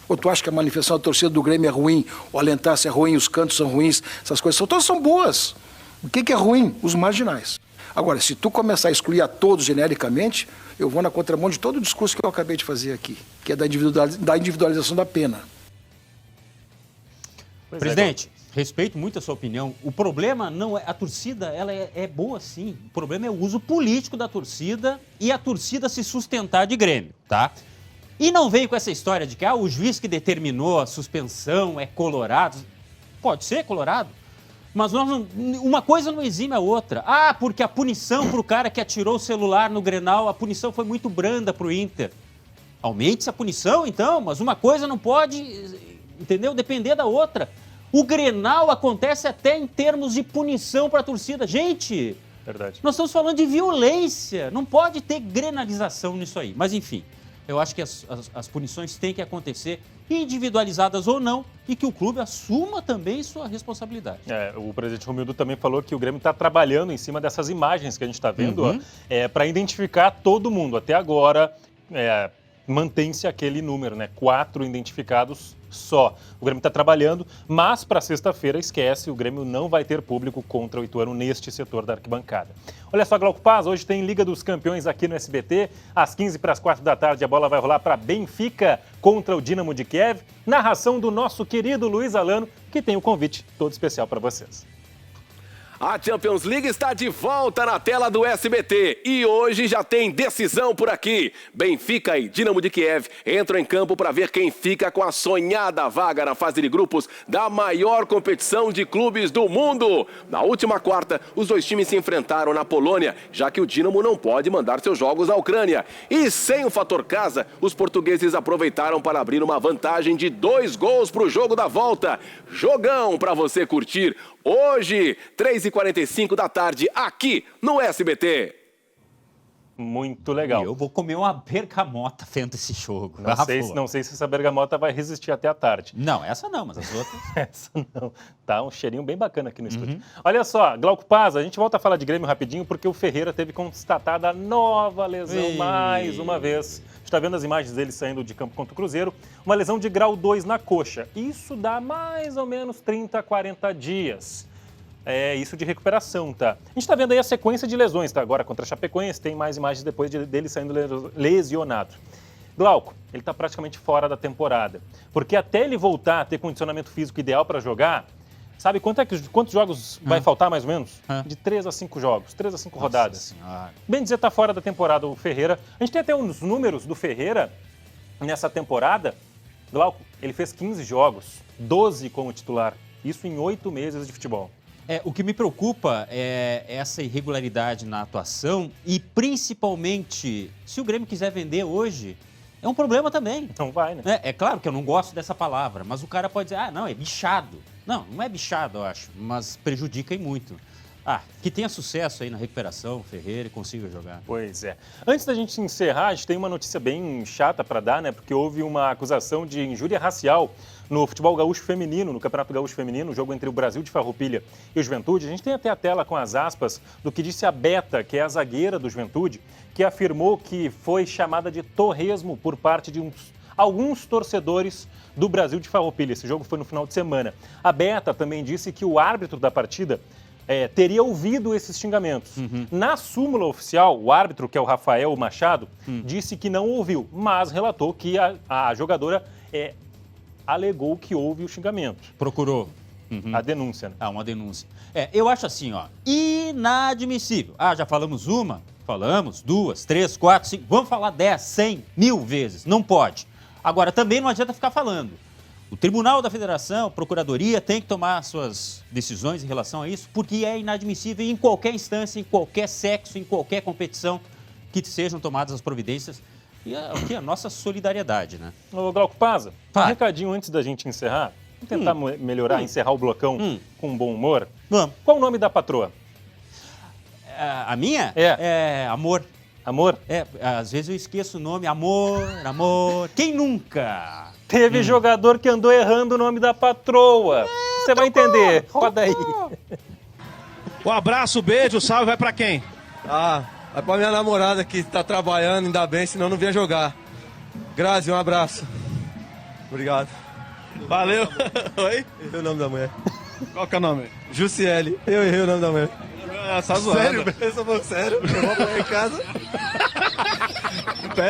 Ou tu acha que a manifestação da torcida do Grêmio é ruim, o Alentar é ruim, os cantos são ruins, essas coisas todas são boas. O que é ruim? Os marginais. Agora, se tu começar a excluir a todos genericamente, eu vou na contramão de todo o discurso que eu acabei de fazer aqui, que é da individualização da pena. Presidente, respeito muito a sua opinião. O problema não é... A torcida, ela é boa, sim. O problema é o uso político da torcida e a torcida se sustentar de Grêmio, tá? E não veio com essa história de que o juiz que determinou a suspensão é colorado. Pode ser colorado, mas uma coisa não exime a outra. Porque a punição para o cara que atirou o celular no Grenal, a punição foi muito branda para o Inter. Aumente-se a punição, então, mas uma coisa não pode... Entendeu? Depender da outra. O Grenal acontece até em termos de punição para a torcida. Gente, verdade. Nós estamos falando de violência. Não pode ter grenalização nisso aí. Mas, enfim, eu acho que as punições têm que acontecer, individualizadas ou não, e que o clube assuma também sua responsabilidade. O presidente Romildo também falou que o Grêmio está trabalhando em cima dessas imagens que a gente está vendo, para identificar todo mundo. Até agora, mantém-se aquele número, né? 4 identificados só. O Grêmio está trabalhando, mas para sexta-feira, esquece, o Grêmio não vai ter público contra o Ituano neste setor da arquibancada. Olha só, Glauco Paz, hoje tem Liga dos Campeões aqui no SBT. Às 15h45 da tarde, a bola vai rolar para Benfica contra o Dinamo de Kiev. Narração do nosso querido Luiz Alano, que tem um convite todo especial para vocês. A Champions League está de volta na tela do SBT e hoje já tem decisão por aqui. Benfica e Dinamo de Kiev entram em campo para ver quem fica com a sonhada vaga na fase de grupos da maior competição de clubes do mundo. Na última quarta, os dois times se enfrentaram na Polônia, já que o Dinamo não pode mandar seus jogos na Ucrânia. E sem o fator casa, os portugueses aproveitaram para abrir uma vantagem de 2 gols para o jogo da volta. Jogão para você curtir. Hoje, 3h45 da tarde, aqui no SBT. Muito legal. Eu vou comer uma bergamota vendo esse jogo. Não sei se essa bergamota vai resistir até a tarde. Não, essa não, mas as outras... Essa não. Tá um cheirinho bem bacana aqui no estúdio. Olha só, Glauco Paz, a gente volta a falar de Grêmio rapidinho, porque o Ferreira teve constatada nova lesão mais uma vez. A gente está vendo as imagens dele saindo de campo contra o Cruzeiro. Uma lesão de grau 2 na coxa. Isso dá mais ou menos 30 a 40 dias. É isso de recuperação, tá? A gente está vendo aí a sequência de lesões, tá? Agora contra a Chapecoense, tem mais imagens depois dele saindo lesionado. Glauco, ele está praticamente fora da temporada. Porque até ele voltar a ter condicionamento físico ideal para jogar, sabe quantos jogos vai faltar mais ou menos? De 3 a 5 jogos, 3 a 5 rodadas. Bem dizer, está fora da temporada o Ferreira. A gente tem até uns números do Ferreira nessa temporada. Glauco, ele fez 15 jogos, 12 como titular. Isso em 8 meses de futebol. O que me preocupa é essa irregularidade na atuação e, principalmente, se o Grêmio quiser vender hoje, é um problema também. Não vai, né? É claro que eu não gosto dessa palavra, mas o cara pode dizer, não, é bichado. Não é bichado, eu acho, mas prejudica e muito. Que tenha sucesso aí na recuperação, Ferreira, e consiga jogar. Pois é. Antes da gente encerrar, a gente tem uma notícia bem chata para dar, né? Porque houve uma acusação de injúria racial no futebol gaúcho feminino, no Campeonato Gaúcho Feminino, o jogo entre o Brasil de Farroupilha e o Juventude. A gente tem até a tela com as aspas do que disse a Beta, que é a zagueira do Juventude, que afirmou que foi chamada de torresmo por parte de alguns torcedores do Brasil de Farroupilha. Esse jogo foi no final de semana. A Beta também disse que o árbitro da partida teria ouvido esses xingamentos. Na súmula oficial, o árbitro, que é o Rafael Machado, disse que não ouviu, mas relatou que a jogadora alegou que houve o xingamento. Procurou. A denúncia, né? Uma denúncia. Eu acho assim, inadmissível. Já falamos uma, falamos 2, 3, 4, 5, vamos falar 10, 100, 1000 vezes. Não pode. Agora, também não adianta ficar falando. O Tribunal da Federação, a Procuradoria, tem que tomar suas decisões em relação a isso, porque é inadmissível em qualquer instância, em qualquer sexo, em qualquer competição, que sejam tomadas as providências. E aqui a nossa solidariedade, né? Ô, Glauco Paza, um recadinho antes da gente encerrar. Vamos tentar melhorar, encerrar o blocão com bom humor. Vamos. Qual o nome da patroa? A minha? Amor. Amor? Às vezes eu esqueço o nome. Amor. Quem nunca? Teve jogador que andou errando o nome da patroa. Você vai entender. Roda aí. Um abraço, beijo, salve, vai pra quem? Vai pra minha namorada que tá trabalhando, ainda bem, senão não vinha jogar. Grazi, um abraço. Obrigado. Valeu. Oi? Errei o nome da mulher. Qual que é o nome? Jussiele. Eu errei o nome da mulher. Tá zoando. Sério? Eu só vou sério. Eu vou apanhar em casa.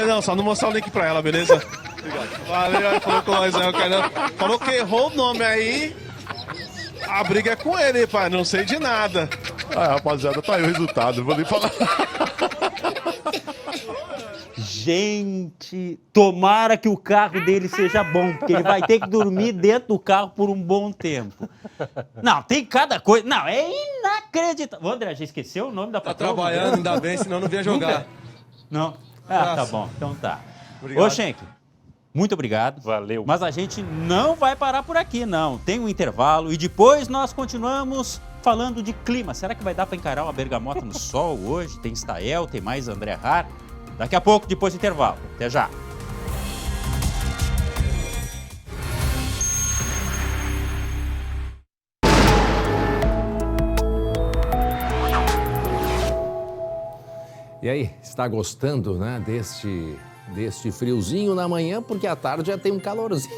Não, só não mostrar o link pra ela, beleza? Obrigado. Valeu, falou com nós, falou que errou o nome aí. A briga é com ele, pai, não sei de nada. Rapaziada, tá aí o resultado, vou nem falar. Gente, tomara que o carro dele seja bom, porque ele vai ter que dormir dentro do carro por um bom tempo. Não, tem cada coisa. Não, é inacreditável. André, já esqueceu o nome da patroa? Tá trabalhando, ainda bem, senão não vinha jogar. Não? Tá bom, então tá. Obrigado. Ô, Schenck, muito obrigado. Valeu. Mas a gente não vai parar por aqui, não. Tem um intervalo e depois nós continuamos falando de clima. Será que vai dar para encarar uma bergamota no sol hoje? Tem Stael, tem mais André Har. Daqui a pouco, depois do intervalo. Até já. E aí, está gostando, né, deste friozinho na manhã, porque à tarde já tem um calorzinho.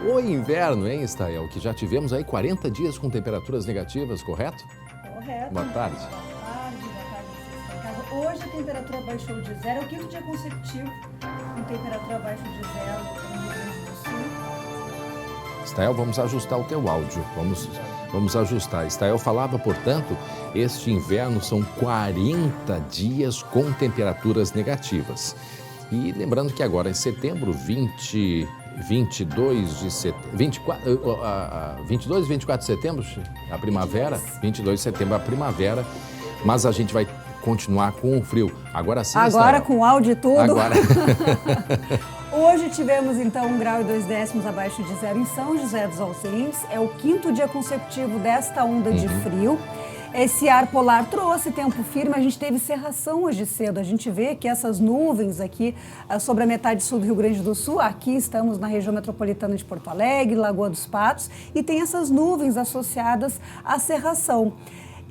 O inverno, hein, Stael, que já tivemos aí 40 dias com temperaturas negativas, correto? Correto. Boa tarde. Hoje a temperatura baixou de 0, é o quinto dia consecutivo com temperatura abaixo de 0 no Rio Grande do Sul. Estael, vamos ajustar o teu áudio. Vamos ajustar. Estael falava, portanto, este inverno são 40 dias com temperaturas negativas. E lembrando que agora em setembro, 22 e 24 de setembro, a primavera, 22 de setembro, a primavera, mas a gente vai continuar com o frio. Agora sim, agora com áudio e tudo. Agora. Hoje tivemos, então, 1 grau e 2 décimos abaixo de zero em São José dos Ausentes. É o 5º dia consecutivo desta onda de frio. Esse ar polar trouxe tempo firme, a gente teve cerração hoje cedo. A gente vê que essas nuvens aqui sobre a metade sul do Rio Grande do Sul, aqui estamos na região metropolitana de Porto Alegre, Lagoa dos Patos, e tem essas nuvens associadas à cerração.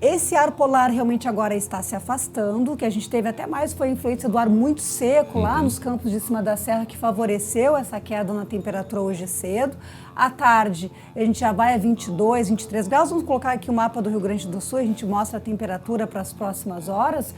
Esse ar polar realmente agora está se afastando, o que a gente teve até mais foi a influência do ar muito seco lá nos campos de cima da serra, que favoreceu essa queda na temperatura hoje cedo. À tarde, a gente já vai a 22, 23 graus. Vamos colocar aqui o mapa do Rio Grande do Sul, a gente mostra a temperatura para as próximas horas,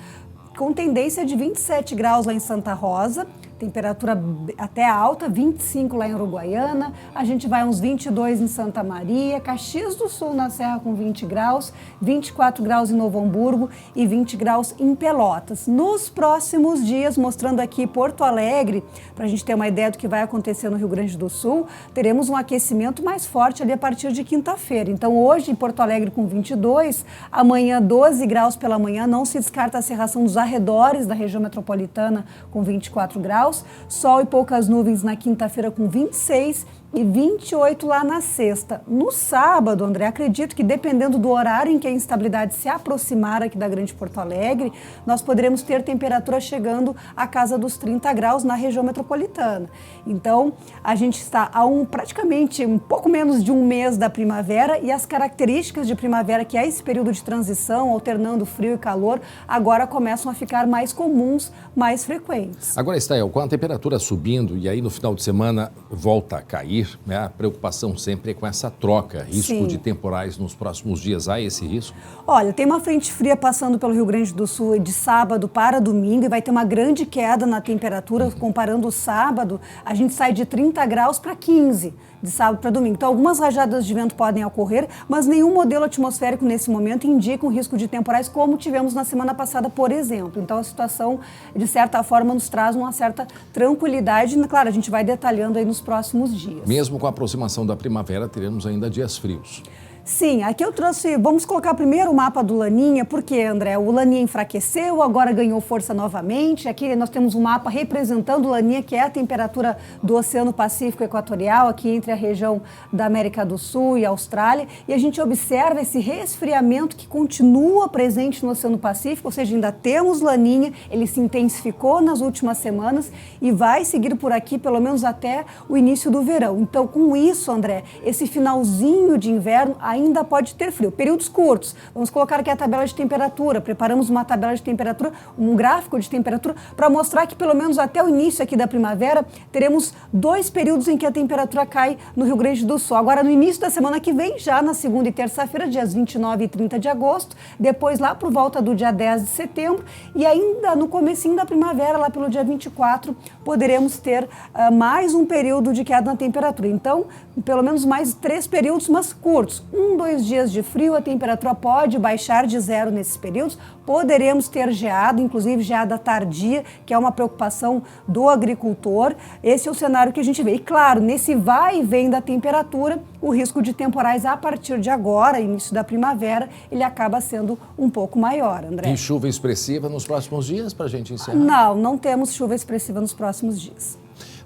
com tendência de 27 graus lá em Santa Rosa, temperatura até alta, 25 lá em Uruguaiana, a gente vai a uns 22 em Santa Maria, Caxias do Sul na Serra com 20 graus, 24 graus em Novo Hamburgo e 20 graus em Pelotas. Nos próximos dias, mostrando aqui Porto Alegre, para a gente ter uma ideia do que vai acontecer no Rio Grande do Sul, teremos um aquecimento mais forte ali a partir de quinta-feira. Então hoje em Porto Alegre com 22, amanhã 12 graus pela manhã, não se descarta a cerração dos arredores da região metropolitana com 24 graus, sol e poucas nuvens na quinta-feira com 26 e 28 lá na sexta. No sábado, André, acredito que dependendo do horário em que a instabilidade se aproximar aqui da Grande Porto Alegre, nós poderemos ter temperatura chegando à casa dos 30 graus na região metropolitana. Então, a gente está a praticamente um pouco menos de um mês da primavera, e as características de primavera, que é esse período de transição, alternando frio e calor, agora começam a ficar mais comuns, mais frequentes. Agora, Estael, com a temperatura subindo e aí no final de semana volta a cair, né? A preocupação sempre é com essa troca, risco de temporais nos próximos dias. Há esse risco? Olha, tem uma frente fria passando pelo Rio Grande do Sul de sábado para domingo e vai ter uma grande queda na temperatura. Comparando o sábado, a gente sai de 30 graus para 15 de sábado para domingo. Então, algumas rajadas de vento podem ocorrer, mas nenhum modelo atmosférico nesse momento indica um risco de temporais como tivemos na semana passada, por exemplo. Então, a situação, de certa forma, nos traz uma certa tranquilidade. Claro, a gente vai detalhando aí nos próximos dias. Mesmo com a aproximação da primavera, teremos ainda dias frios. Sim, aqui eu trouxe, vamos colocar primeiro o mapa do Laninha, porque, André, o Laninha enfraqueceu, agora ganhou força novamente. Aqui nós temos um mapa representando o Laninha, que é a temperatura do Oceano Pacífico Equatorial, aqui entre a região da América do Sul e Austrália, e a gente observa esse resfriamento que continua presente no Oceano Pacífico, ou seja, ainda temos Laninha, ele se intensificou nas últimas semanas e vai seguir por aqui pelo menos até o início do verão. Então, com isso, André, esse finalzinho de inverno ainda pode ter frio. Períodos curtos. Vamos colocar aqui a tabela de temperatura. Preparamos uma tabela de temperatura, um gráfico de temperatura, para mostrar que pelo menos até o início aqui da primavera teremos 2 períodos em que a temperatura cai no Rio Grande do Sul. Agora, no início da semana que vem, já na segunda e terça-feira, dias 29 e 30 de agosto, depois lá por volta do dia 10 de setembro, e ainda no comecinho da primavera, lá pelo dia 24, poderemos ter mais um período de queda na temperatura. Então, pelo menos mais 3 períodos, mas curtos. 2 dias de frio, a temperatura pode baixar de zero nesses períodos, poderemos ter geada, inclusive geada tardia, que é uma preocupação do agricultor. Esse é o cenário que a gente vê. E claro, nesse vai e vem da temperatura, o risco de temporais a partir de agora, início da primavera, ele acaba sendo um pouco maior, André. E chuva expressiva nos próximos dias, para a gente encerrar? Não temos chuva expressiva nos próximos dias.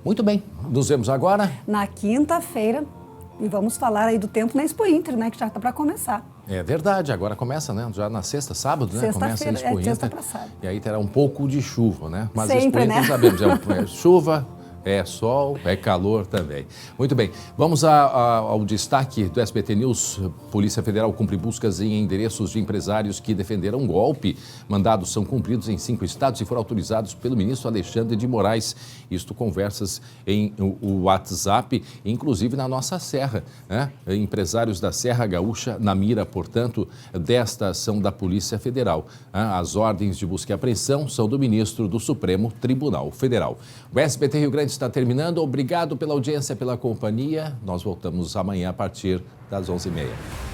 Muito bem, nos vemos agora? Na quinta-feira. E vamos falar aí do tempo na Expo Inter, né, que já está para começar. É verdade, agora começa, né? Já na sexta, sábado, né? Começa a Expo sexta Inter. pra sábado. E aí terá um pouco de chuva, né? Mas sempre, Expo Inter, né? sabemos, é chuva, é sol, é calor também. Muito bem, vamos ao destaque do SBT News. Polícia Federal cumpre buscas em endereços de empresários que defenderam um golpe. Mandados são cumpridos em 5 estados e foram autorizados pelo ministro Alexandre de Moraes. Isto conversas em WhatsApp, inclusive na nossa Serra, né? Empresários da Serra Gaúcha na mira, portanto, desta ação da Polícia Federal. As ordens de busca e apreensão são do ministro do Supremo Tribunal Federal. O SBT Rio Grande Grande está terminando. Obrigado pela audiência, pela companhia. Nós voltamos amanhã a partir das 11h30.